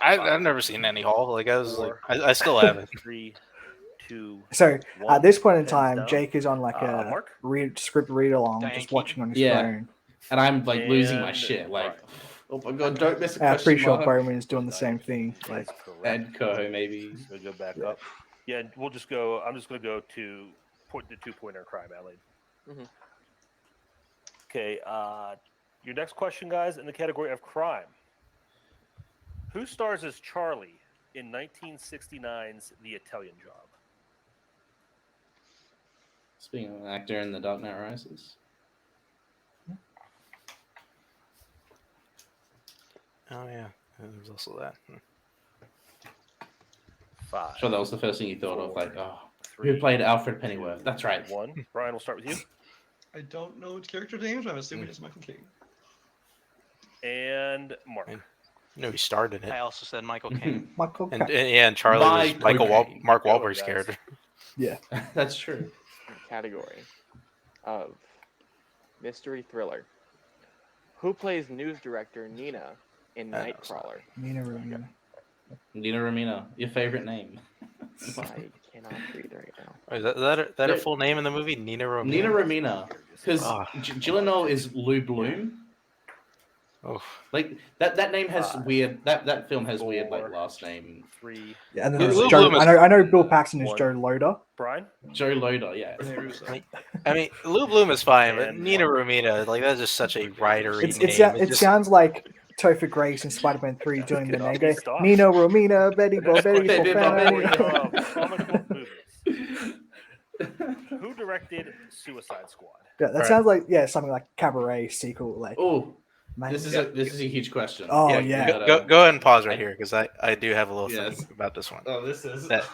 I've never seen any Hall. Like I was like I still haven't. 3, 2, so 1. at this point in Pens time, down. Jake is on like a Mark? script read along, Diane just Keaton. watching on his Yeah. phone. And I'm like losing my And shit. Like, Brian. oh my god, don't miss a And I'm question pretty sure mark. Bowman is doing the same thing. Like, That's correct. And Koho maybe. So go back Yeah. up. Yeah, and we'll just go. I'm just going to go to the 2-pointer crime alley. Mhm. Okay. Your next question, guys, in the category of crime. Who stars as Charlie in 1969's The Italian Job? Speaking of an actor in The Dark Knight Rises. Oh yeah, there's also that. 5. Sure, that was the first thing you thought of. Like, oh, who 3, played Alfred Pennyworth? That's right. 1. Brian, we'll start with you. I don't know its character names, but I'm assuming it's Michael Caine. And Mark. And- No, he starred in it. I also said Michael Caine. Michael. And yeah, and Charlie was Michael Caine. Mark Go, Wahlberg's guys. character. That's true. Category of mystery thriller. Who plays news director Nina in Nightcrawler? Nina Romina. Nina Romina, your favorite name. I cannot read right now. Oh, is that a Yeah. full name in the movie? Nina Romina. Nina Romina. Because Ah. Gyllenhaal is Lou Bloom. Oh, Like that name has 5, weird. That film has weird like 4, last name. 3. Yeah, and then Lou there's Bloom Joe. is- I know Bill Paxton is 1. Joe Loader. Brian. Joe Loader, yeah. Rene Russo. I mean, Lou Bloom is fine, but And Nina Mark. Romina, like that's just such a writery It, name. it just- sounds like Topher Grace in Spider-Man 3 doing the name. Go, Stop. Nina Romina, Betty The next Bobetti, Betty question Bobetti. of comic book movies. Who directed Suicide Squad? Yeah, that Alright. sounds like something like Cabaret sequel. Like, Oh, man, this is a huge question. Oh, you yeah. gotta- Go ahead and pause right here because I do have a little Yes. thing about this one. Oh, this is. That-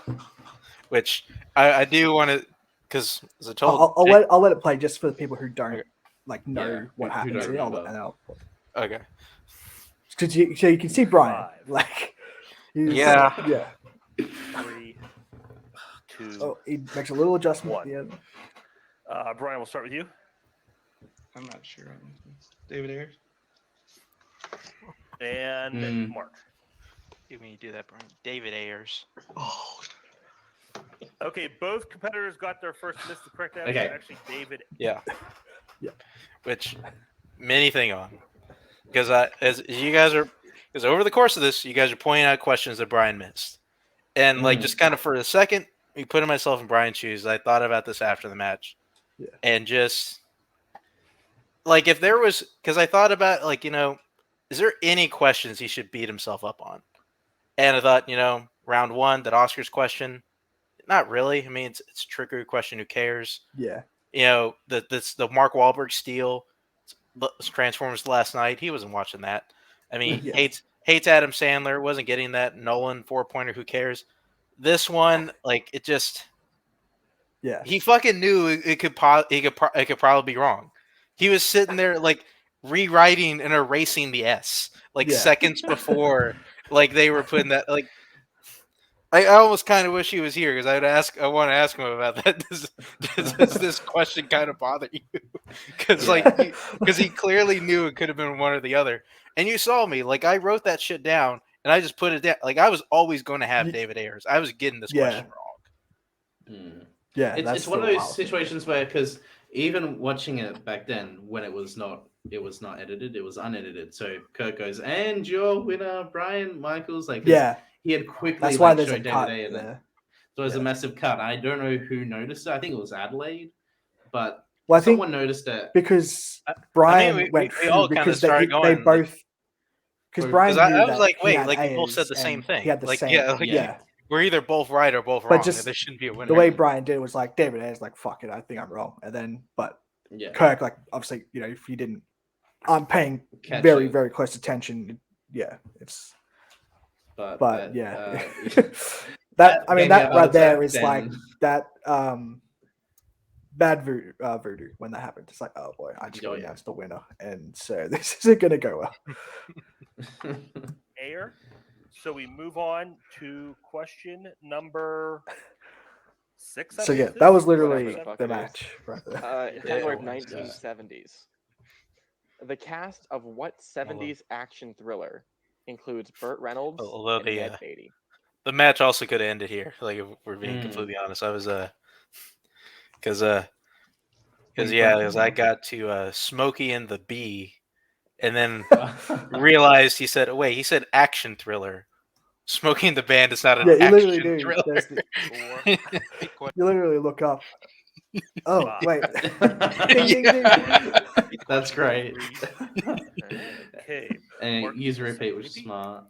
Which I do want to because as I told I'll Jake- let it play just for the people who don't Okay. like know Yeah, what who happens. don't And I'll, remember. and I'll, Okay. Cause you can see Brian, 5. like, he's, Yeah. yeah. 3, 2. Oh, he makes a little adjustment at 1. the end. Brian, we'll start with you. I'm not sure. David Ayers. And Mark. When you do that, Brian. David Ayers. Oh, Okay, both competitors got their first miss. The correct answer Okay. is actually David. Yeah. Yeah. Which many thing on. Because as you guys are, because over the course of this, you guys are pointing out questions that Brian missed. And like just kind of for a second, me putting myself in Brian's shoes, I thought about this after the match. Yeah. And just like if there was, because I thought about like, is there any questions he should beat himself up on? And I thought, round 1, that Oscar's question, not really. I mean, it's a trickery question. Who cares? Yeah. The Mark Wahlberg steal, Transformers last night. He wasn't watching that. I mean, Yeah. hates Adam Sandler. Wasn't getting that. Nolan 4-pointer. Who cares? This one, like, it just. Yeah. He fucking knew it could probably be wrong. He was sitting there like rewriting and erasing the S like seconds before, like they were putting that like. I almost kind of wish he was here because I want to ask him about that. Does this question kind of bother you? Because because he clearly knew it could have been one or the other. And you saw me, like I wrote that shit down and I just put it down. Like I was always going to have David Ayers. I was getting this question wrong. Yeah, it's one of those situations where, because even watching it back then when it was not edited, it was unedited. So Kurt goes, and your winner, Brian Michaels, like he had quickly that's why there's showed a David cut Ayer. there. So it was a massive cut. I don't know who noticed it. I think it was Adelaide, but I someone think noticed it because Brian went we all through kind of because started they going both. Because Brian knew I was that like, he wait, had like you both Ayers said the same and thing. He had the like, same. yeah, we're either both right or both wrong. just there shouldn't be a winner. The way Brian did it was like David Ayers, like fuck it, I think I'm wrong, and then Kirk, like obviously, if you didn't, I'm paying very close attention. Yeah, it's. But yeah, that I mean that right there is like that bad voodoo when that happened. It's like, oh boy, I just announced the winner, and so this isn't gonna go well. Ayer. So we move on to question number 6. So yeah, that was literally the match right there. Category of 1970s. The cast of what 70s action thriller includes Burt Reynolds and Ned Beatty? The match also could have ended here. Like if we're being completely honest, I was because I got to Smokey and the Bee, and then realized he said action thriller. Smoking the Band is not an action thriller. You literally look up. Oh wait, ding, ding, ding. That's great. Okay, and user repeat was smart.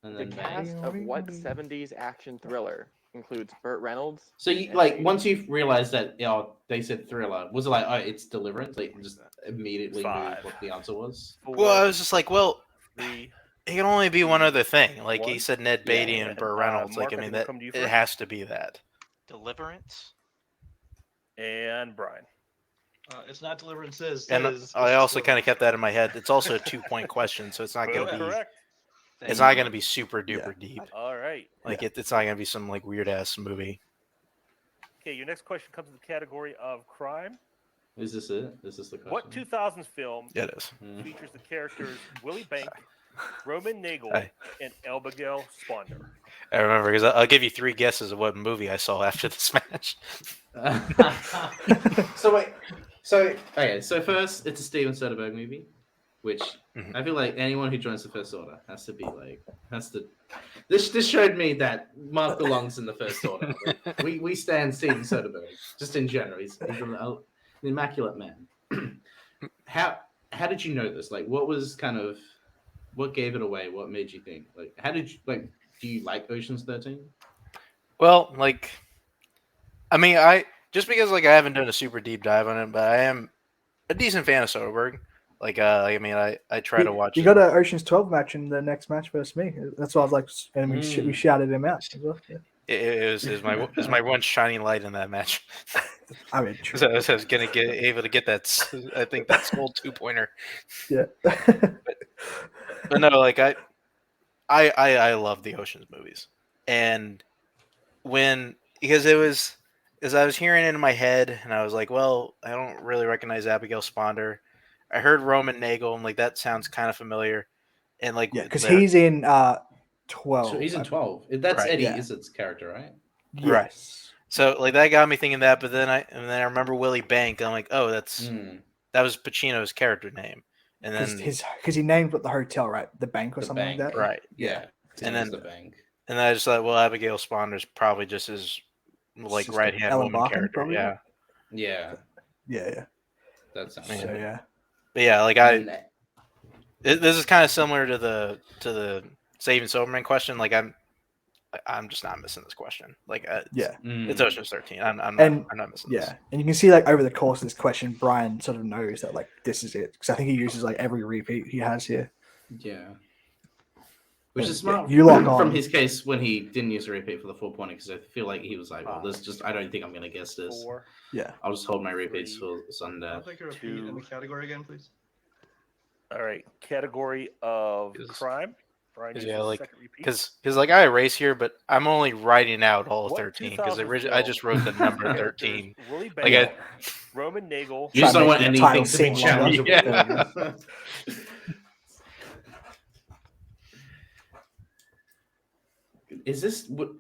And the then cast of what 70s action thriller includes Burt Reynolds? So you once you realized that they said thriller, was it like, oh, it's Deliverance? Like just immediately knew what the answer was? Well, I was just like, well, it can only be one other thing. Like he said, Ned Beatty and Burt Reynolds. Mark, like I mean that it has to be that. Deliverance. And Brian. It's not Deliverance. And I also kind of kept that in my head. It's also a 2-point question, so it's not going to be. Correct. It's not going to be super duper deep. All right. Like it's not going to be some like weird ass movie. Okay, your next question comes in the category of crime. Is this it? Is this the question? What 2000s film It is. features the characters Willie Bank, Roman Nagel, and Abigail Sponder? I remember because I'll give you 3 guesses of what movie I saw after this match. So first, it's a Steven Soderbergh movie, which I feel like anyone who joins the First Order has to be like This showed me that Mark belongs in the First Order. Like, we stand Steven Soderbergh just in general. He's an immaculate man. How did you know this? Like, what gave it away? What made you think? Like, how did you do you like Ocean's 13? Well, like, I mean, just because I haven't done a super deep dive on it, but I am a decent fan of Soderbergh. I mean, I try to watch. You got an Ocean's 12 match in the next match versus me. That's why I was like, and we shouted him out as well. it was my one shining light in that match. I mean, true. So I was gonna get able to get that. I think that Soul 2-pointer. Yeah. But no, like I love the Ocean's movies, and because it was as I was hearing it in my head, and I was like, well, I don't really recognize Abigail Sponder. I heard Roman Nagel. I'm like, that sounds kind of familiar, and like Yeah, because he's in 12. So he's in 12. That's Right, Eddie yeah. Izzard's character, right? Right. Yes. So like that got me thinking that, but then I remember Willie Bank. I'm like, oh, that was Pacino's character name, and then Because he named what the hotel, right? The bank or The something bank. like that. right, Yeah. And then then- the bank. and then I just thought, well, Abigail Sponder's probably just his like Sister, right hand Ellen woman Barkin, character, probably? yeah. Yeah. Yeah. That sounds So right. yeah. But yeah, like And this is kind of similar to the Saving Silverman question. Like I'm just not missing this question. Like Yeah. it's Ocean's 13. I'm not missing this. Yeah, and you can see like over the course of this question, Brian sort of knows that like this is it because I think he uses like every repeat he has here. Yeah. Which Yeah, is smart you lock from on. his case when he didn't use a repeat for the 4-pointer because I feel like he was like, well, this just I don't think I'm gonna guess this. 4. Yeah, I'll just hold my repeats 3. for Sunday. I'd like to repeat in the category again, please. All right. Category of Is- crime. Brian, is, uses yeah, like, second repeat. Because like I erase here, but I'm only writing out all of What 13 because 2000 I just wrote the number characters 13. Willie Like Bank, Roman Nagel. You just Try don't to want make the anything title to be seem longer. challengeable. Yeah.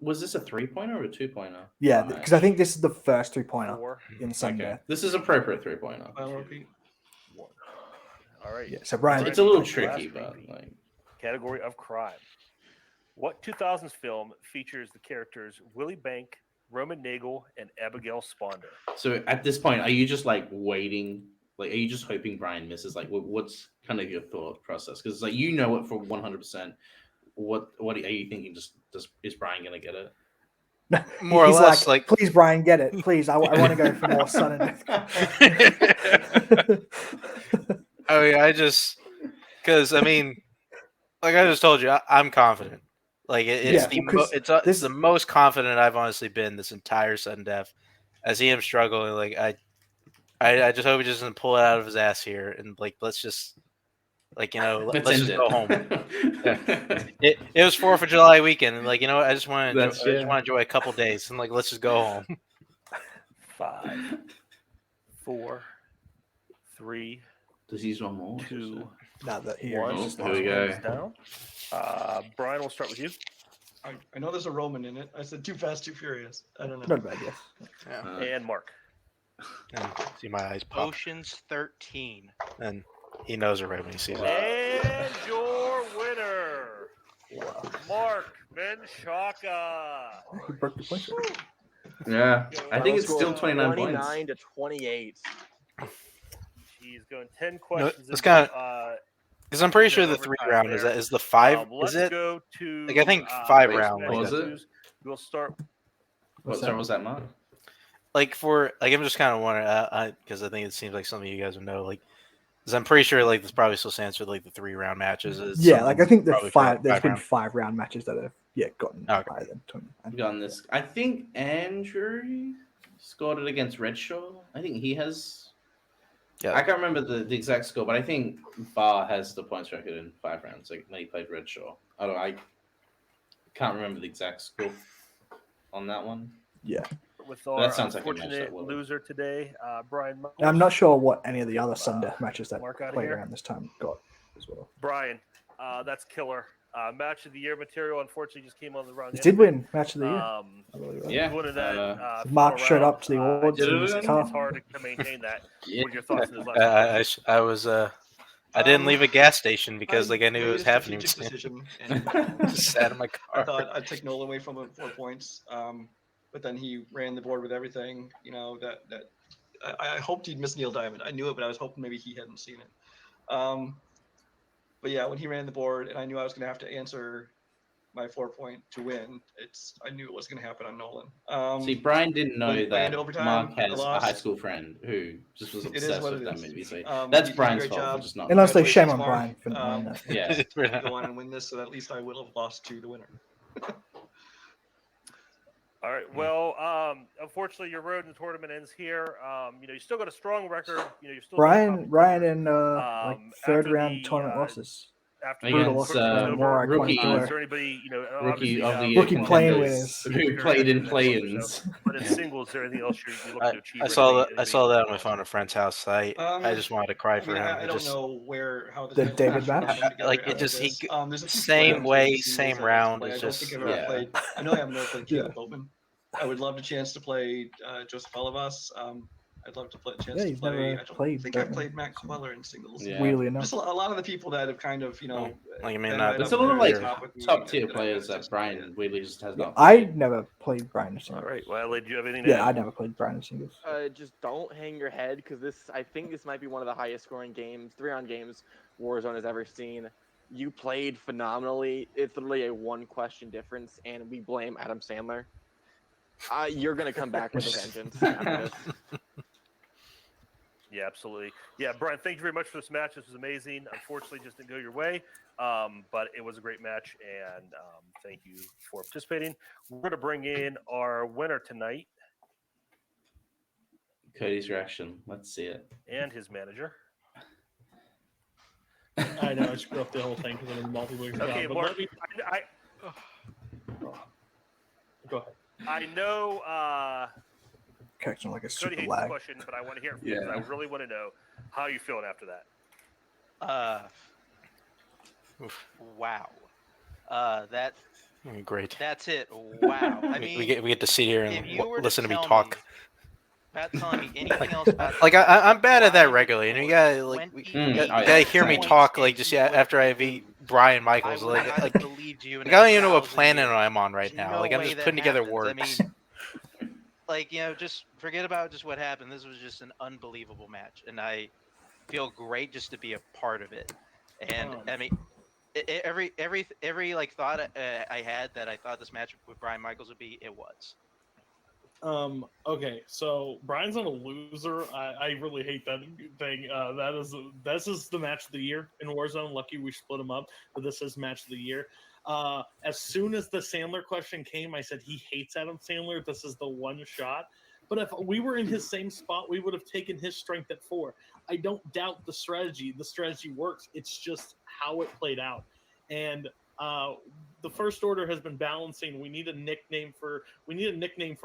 Was this a 3-pointer or a 2-pointer? yeah, because I think this is the first 3-pointer 4. in Sunday. Okay. This is appropriate 3-pointer. Final repeat. 1. All right. Yeah, so Brian, It's a little Last tricky, repeat. but like Category of crime. What 2000s film features the characters Willie Bank, Roman Nagel, and Abigail Sponder? so at this point, are you just like waiting? Like, are you just hoping Brian misses? Like, what's kind of your thought process? Because like you know it for 100%. What are you thinking? Is Brian gonna get it? More or he's less, like- please, Brian, get it, please. I want to go for more sun and I mean, because I mean, like I just told you, I'm confident. Like it's Yeah, because it's the most confident I've honestly been this entire sudden death. I see him struggling. Like I just hope he just doesn't pull it out of his ass here, and like let's just like let's end just it. go home. It was 4th of July weekend, and like what, I just want to That's- yeah. enjoy a couple days, and like let's just go home. 5, 4, 3, Does he use one more? 2, now that here, 1. it's just here we go. Hands down. Brian, we'll start with you. I know there's a Roman in it. I said Too Fast, Too Furious. I don't know. not a bad guess. And Mark. And see my eyes pop, Ocean's 13. and he knows it right when he sees it. And your winner, Mark Menchaca. He broke the point. Yeah, I think it's Final still score, 29 points. 29 to 28. He's going 10 questions. it's into, kinda- Because I'm pretty sure the overtime 3 round there. is the 5. Let's is it? go to Like, I think 5 Flashback round, like that. News. We'll start. What was that, Mark? Like I'm just kind of wondering because I think it seems like some of you guys would know. Like, because I'm pretty sure like this probably still stands for like the 3 round matches. It's Yeah, like I think the probably for five. There's 5 been round. 5 round matches that have gotten Okay. higher than 20. I've gotten this. I think Andrew scored it against Redshaw. I think he has. Yeah. I can't remember the exact score, but I think Barr has the points record in 5 rounds. Like when he played Redshaw. I can't remember the exact score on that one. Yeah, With That our sounds like a match unfortunate that will- loser today, Brian. and I'm not sure what any of the other Sunday matches that Mark outta played here. around this time got as well. Brian, that's killer. Match of the year material unfortunately just came on the run. It did win match of the year. I believe, right? Yeah. Going to that, Mark final showed round, up to the awards in his it's car. hard to maintain that. Yeah. What are your thoughts on this last one? I was I didn't leave a gas station because like I knew it made was a happening. strategic decision, and Just sat in my I car. thought I'd take Nolan away from him 4 points. But then he ran the board with everything. I hoped he'd miss Neil Diamond. I knew it, but I was hoping maybe he hadn't seen it. But yeah, when he ran the board, and I knew I was going to have to answer my 4-point to win, I knew it was going to happen on Nolan. See, Brian didn't know when we played that overtime, Mark I has a lost. high school friend who just was It is obsessed what with it that is. movie. So He that's did a Brian's great fault for job. just not. And honestly, shame on Congratulations, Brian for Mark. knowing that. Yeah. Go on and win this, so that at least I will have lost to the winner. All right. Well, unfortunately, your road in the tournament ends here. You still got a strong record. You're still Ryan in like third after round the, tournament losses. after Brutal Against losses. More rookie, Is there anybody, rookie obviously, of the you year Rookie playing contenders winners. who played in play-ins. But in singles, is there anything else you're looking to achieve? I or saw anything- that. I saw that on my anything- phone at a friend's house. I just wanted to cry I for mean, him. I It don't just, know how The David match? Like, it just- he- there's a few same play-ins way, in singles same I'd like to round, play. it's I don't just- think I've ever yeah. played. I know I have never played Yeah. Caleb Boatman. I would love a chance to play Joseph Olivas. I'd love to play a chance Yeah, to you've play. never I don't played think I've Boatman. played Matt Queller in singles. Yeah. Weirdly enough. Just a lot of the people that have kind of, like, I mean, been not right There's up a lot of there at like the top with me top tier that I've players got a that chance to play Brian Wheatley just has not. I played. never played Brian in All singles. right. Well, do you have anything to Yeah, I add? never played Brian in singles. Just don't hang your head because I think this might be one of the highest scoring games, 3-round games Warzone has ever seen. You played phenomenally. It's literally a 1-question difference, and we blame Adam Sandler. You're gonna come back with a vengeance after this. Yeah, absolutely. Yeah, Brian, thank you very much for this match. This was amazing. Unfortunately, just didn't go your way, but it was a great match, and thank you for participating. We're going to bring in our winner tonight Cody's reaction. Let's see it. and his manager. I know I screwed up the whole thing because I'm in multiplayer. Okay, but Mark, let me, go ahead. I know Catching like a Cody super hates the lag. question, but I want to hear it from you because Yeah. I really want to know how you feeling after that. Wow. great. That's it. Wow. I mean, we get to sit here if and you were listen to me tell talk. About telling me anything else about Like I'm bad at that Brian regularly, and you gotta like you 28 gotta hear me points talk like and just you would after I have beat Brian I Michaels. would not Like have believed you. In I don't even know what 1,000 planet years. I'm on right There's now. no Like I'm way just that putting together happens. I words. mean, like just forget about just what happened. This was just an unbelievable match, and I feel great just to be a part of it. And I mean, every like thought I had that I thought this match with Brian Michaels would be, it was. Okay, so Brian's not a loser. I really hate that thing. This is the match of the year in Warzone. Lucky we split him up, but this is match of the year. As soon as the Sandler question came, I said he hates Adam Sandler. This is the one shot. But if we were in his same spot, we would have taken his strength at 4. I don't doubt the strategy. The strategy works. It's just how it played out. And the first order has been balancing. We need a nickname for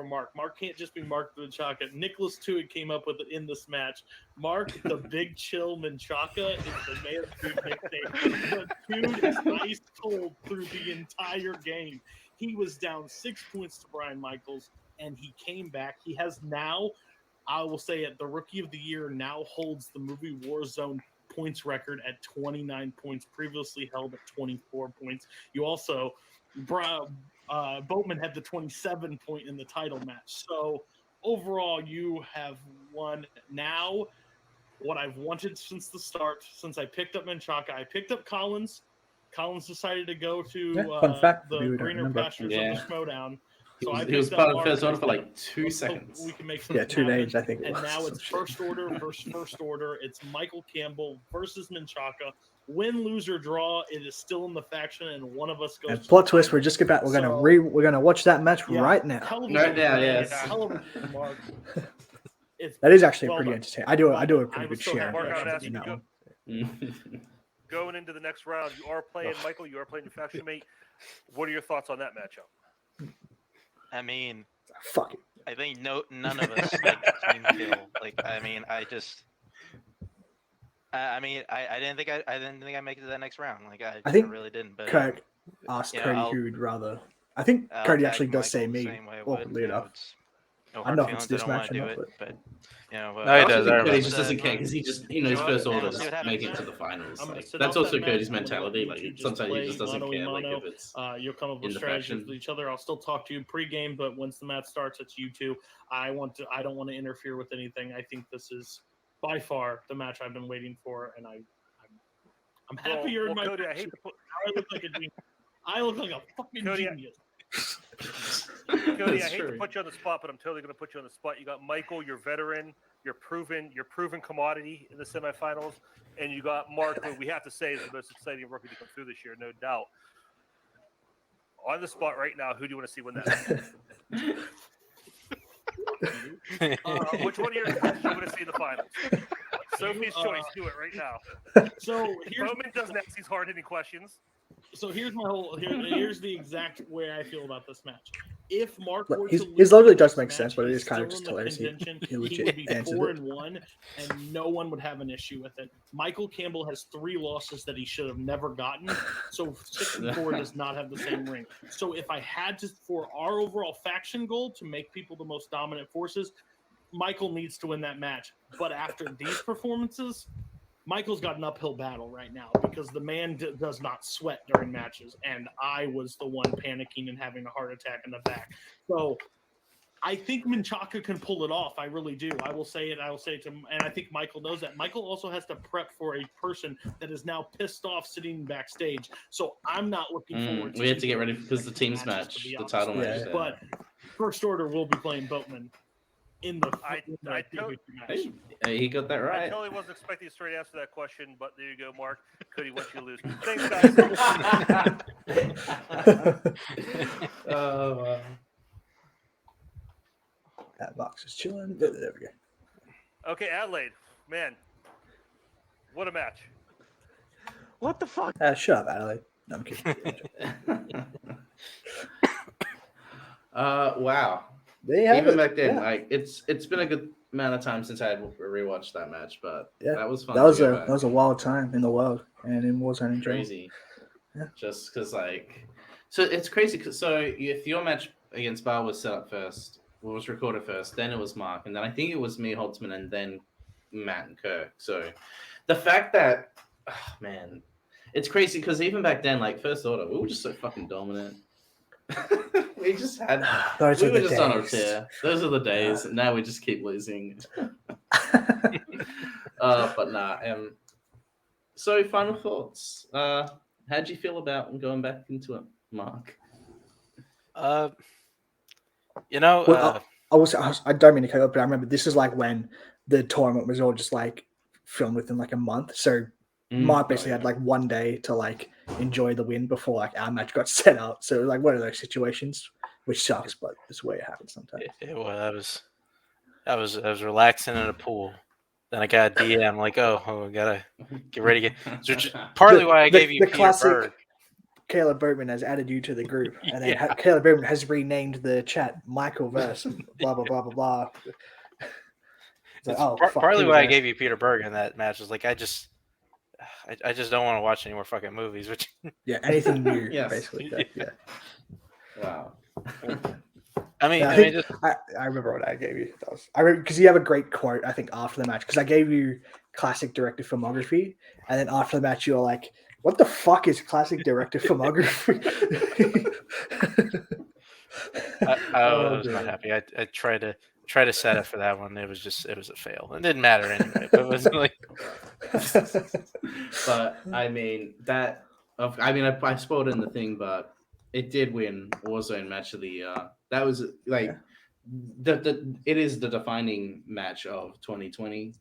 Mark. Mark can't just be Mark the Menchaca. Nicholas Tuitt came up with it in this match. Mark the Big Chill Menchaca is the man's good nickname. The dude is ice cold through the entire game. He was down 6 points to Brian Michaels, and he came back. He has now, I will say it, the Rookie of the Year now holds the movie Warzone points record at 29 points, previously held at 24 points. You also, Boatman had the 27 point in the title match. So overall, you have won now what I've wanted since the start, since I picked up Menchaca. I picked up Collins. Collins decided to go to Yeah, fun fact for the people who don't greener remember. pastures Yeah. of the Schmodown. He So was, I he was picked part up of the first Mark. order for like 2 Let's hope seconds. we can make something Yeah, 2 happen. days, I think it And was. now it's first order versus first order. It's Michael Campbell versus Menchaca. Win, lose, or draw, it is still in the faction, and one of us goes. And to plot the twist, final. we're just about we're So- gonna watch that match Yeah, right now. television, Right now, Brian, yes. television, Mark. It's That is actually well pretty done. entertaining. I do Well a done. pretty I was good so share happy. Mark, I would impression ask in you that to one. Going into the next round, you are playing Michael. You are playing your faction mate. What are your thoughts on that matchup? I mean, Fuck it. I think none of us like team kill. Like, I mean, I didn't think I'd make it to that next round. Like, I think really didn't. But Kurt asked yeah, Cody I'll- who would rather. I think I'll Cody tag actually does Michael say the me same way I would, awkwardly you know, enough. it's no I hard know if feelings. it's this I don't want match to or do not, it, but you know. No, he I does. also I think Cody remember. just doesn't care because he just, his Show up first and order we'll is see what happens. making it to the finals. I'm gonna Like, sit that's out also that Cody's match. I'm gonna mentality. let Like, you just sometimes he play just doesn't mano care. a Like, mano. if it's You'll come up in with the strategies faction. with each other. I'll still talk to you pregame, but once the match starts, it's you two. I don't want to interfere with anything. I think this is by far the match I've been waiting for, and I'm happy you're in my Cody, I hate faction. to put I look like a genius. I look like a fucking Cody, genius. Cody, I That's hate to true. put you on the spot, but I'm totally going to put you on the spot. You got Michael, your veteran, your proven commodity in the semifinals, and you got Mark, who we have to say is the most exciting rookie to come through this year, no doubt. On the spot right now, who do you want to see win that? Which one of your guys do you want to see in the finals? Sophie's choice. Do it right now. So here's Bowman doesn't ask these hard-hitting questions. So here's my whole. Here's the exact way I feel about this match. If Mark were His to lose logic this does make sense, match, but it he's is kind of still just in the hilarious. contention. He He legit would be answered 4-1, and no one would have an issue with it. Michael Campbell has 3 losses that he should have never gotten, so 6-4 does not have the same ring. So if I had to, for our overall faction goal to make people the most dominant forces, Michael needs to win that match. But after these performances, Michael's got an uphill battle right now because the man does not sweat during matches, and I was the one panicking and having a heart attack in the back. So I think Menchaca can pull it off. I really do. I will say it. I will say it to him, and I think Michael knows that. Michael also has to prep for a person that is now pissed off sitting backstage. So I'm not looking forward to we had to get ready because the teams match, the title match. Yeah. But first order will be playing Boatman in the I match. Hey, he got that I right. totally wasn't expecting a straight answer to that question, but there you go, Mark. Cody wants you to lose. Thanks, guys. Oh, wow. That box is chilling. There we go. Okay, Adelaide. Man, what a match. What the fuck? Shut up, Adelaide. No, I'm kidding. Wow. They have Even it. back then, Yeah. like it's been a good amount of time since I had rewatched that match, but Yeah. that was fun. That was to go a back. that was a wild time in the world and in Warzone in general. Crazy. Yeah. Just because, like, so it's crazy. So if your match against Bar was set up first, was recorded first, then it was Mark, and then I think it was me, Holtzman, and then Matt and Kirk. So the fact that, man, it's crazy because even back then, like First Order, we were just so fucking dominant. We just had, Those we are were the just on our days. tear. Those are the days. And now we just keep losing. But nah. So final thoughts. How'd you feel about going back into it, Mark? You know, Well, I don't mean to cut up, but I remember this is like when the tournament was all just like filmed within like a month. So Mark basically had like one day to like enjoy the win before like our match got set up. So it was like one of those situations, which sucks, but it's the way it happens sometimes. I was relaxing in a pool. Then I got a DM like, oh, I gotta get ready. Partly why I gave you the Peter classic. Berg. Caleb Bergman has added you to the group, and then Caleb Bergman has renamed the chat Michael verse blah blah blah blah blah. It's like, partly why I gave you Peter Berg in that match was like I just don't want to watch any more fucking movies. Which anything new, Yes. basically. Yeah. Wow. I mean, I remember what I gave you. I remember because you have a great quote. I think after the match, because I gave you classic director filmography, and then after the match, you were like, "What the fuck is classic director filmography?" I was not happy. I tried to set it for that one. It was a fail. It didn't matter anyway. But it was like, but I mean I spoiled in the thing, but it did win Warzone Match of the Year. That was like it is the defining match of 2020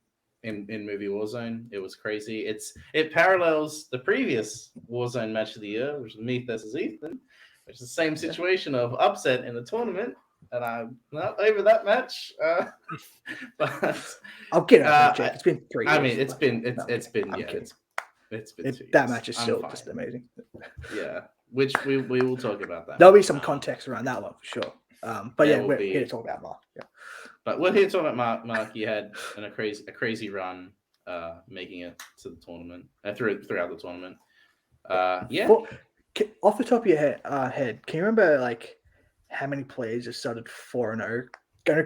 in movie Warzone. It was crazy. It parallels the previous Warzone Match of the Year, which was me versus Ethan, which is the same situation of upset in the tournament. And I'm not over that match. But I'll get it, Jake. It's been 3 years. I mean, it's been 2 that years. match is I'm still fine. just amazing. Yeah, which we will talk about that. There'll be some context around that one for sure. But there yeah, will we're be. here to talk about Mark. Yeah. But we're here to talk about Mark. You had a crazy run, making it to the tournament throughout the tournament. Yeah. Off the top of your head, can you remember like how many players have started 4-0?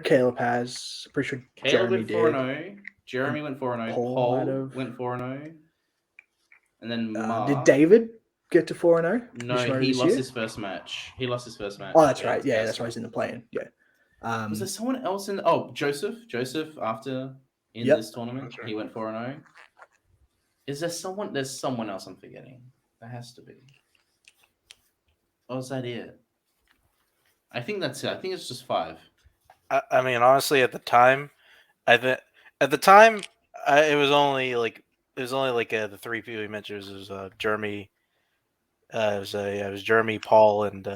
Caleb has. Pretty sure Caleb Jeremy went did. 4-0. Jeremy went 4-0. Paul went 4-0. And then Mark. Did David get to 4-0? No, he lost his first match. Oh, that's right. Yeah, that's why he's in the play-in. Yeah. Was there someone else in? Oh, Joseph. Joseph after this tournament, he went 4-0. Is there someone? There's someone else I'm forgetting. There has to be. Oh, is that it? I think that's it. I think it's just 5. I mean, honestly, at the time, it was only like the 3 people you mentioned. It was Jeremy. It was Jeremy, Paul, and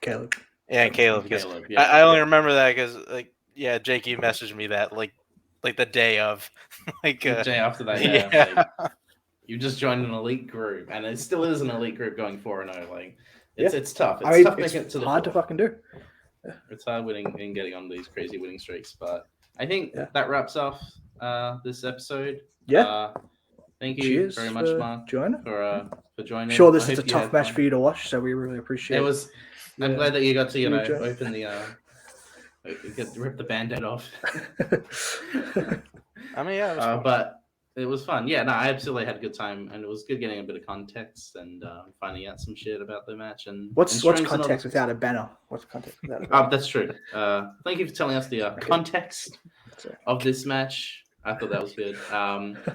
Caleb. Yeah, and Caleb. Because Caleb, I only remember that because like Jake, you messaged me that like the day of, like the day after that. Yeah, yeah. like, you just joined an elite group, and it still is an elite group going 4-0. Like it's tough. It's tough making it to the hard to floor. fucking do. It's hard winning and getting on these crazy winning streaks, but I think that wraps up this episode. Yeah. Thank you Cheers very much, Mark, joining. for joining. I'm sure this I is a hope you tough had match fun. for you to watch, so we really appreciate it. It was. I'm glad that you got to enjoy. open the rip the band-aid off. I mean, yeah, it was fun. But it was fun. Yeah, no, I absolutely had a good time, and it was good getting a bit of context and finding out some shit about the match. And what's context without a banner? What's context without a banner? Oh, that's true. Thank you for telling us the context of this match. I thought that was good.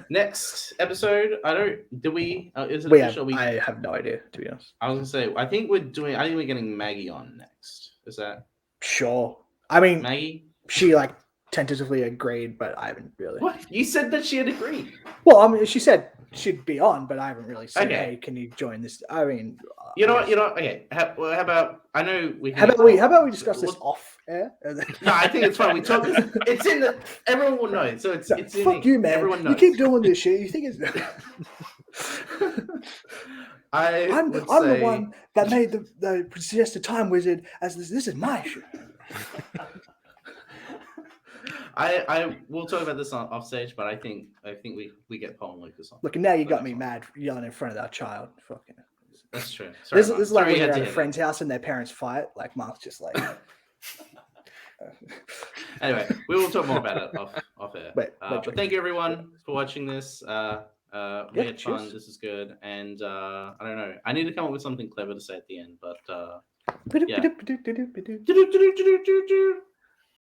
Next episode, is it official? I have no idea, to be honest. I was gonna say, I think we're getting Maggie on next. Is that sure? I mean, Maggie. She like tentatively agreed, but I haven't really. What? You said that she had agreed. Well, I mean, she said she'd be on, but I haven't really said, Okay. "Hey, can you join this?" I mean, You know what? Okay. How about? I know we. How about we discuss this off air? No, I think it's fine. We talk. It's in the. Everyone will know. So it's. It's fuck you, man. Everyone knows. You keep doing this shit. You think it's. I'm the one that made the suggested time wizard as this is my shit. I will talk about this on off stage, but I think we get Paul and Lucas on. Look, now you got me mad yelling in front of that child. Fucking. That's true. This is like when you're at a friend's house and their parents fight. Like Mark's just like. Anyway, we will talk more about it off air. But thank you everyone for watching this. We had fun. Cheers. This is good, and I don't know. I need to come up with something clever to say at the end, but yeah.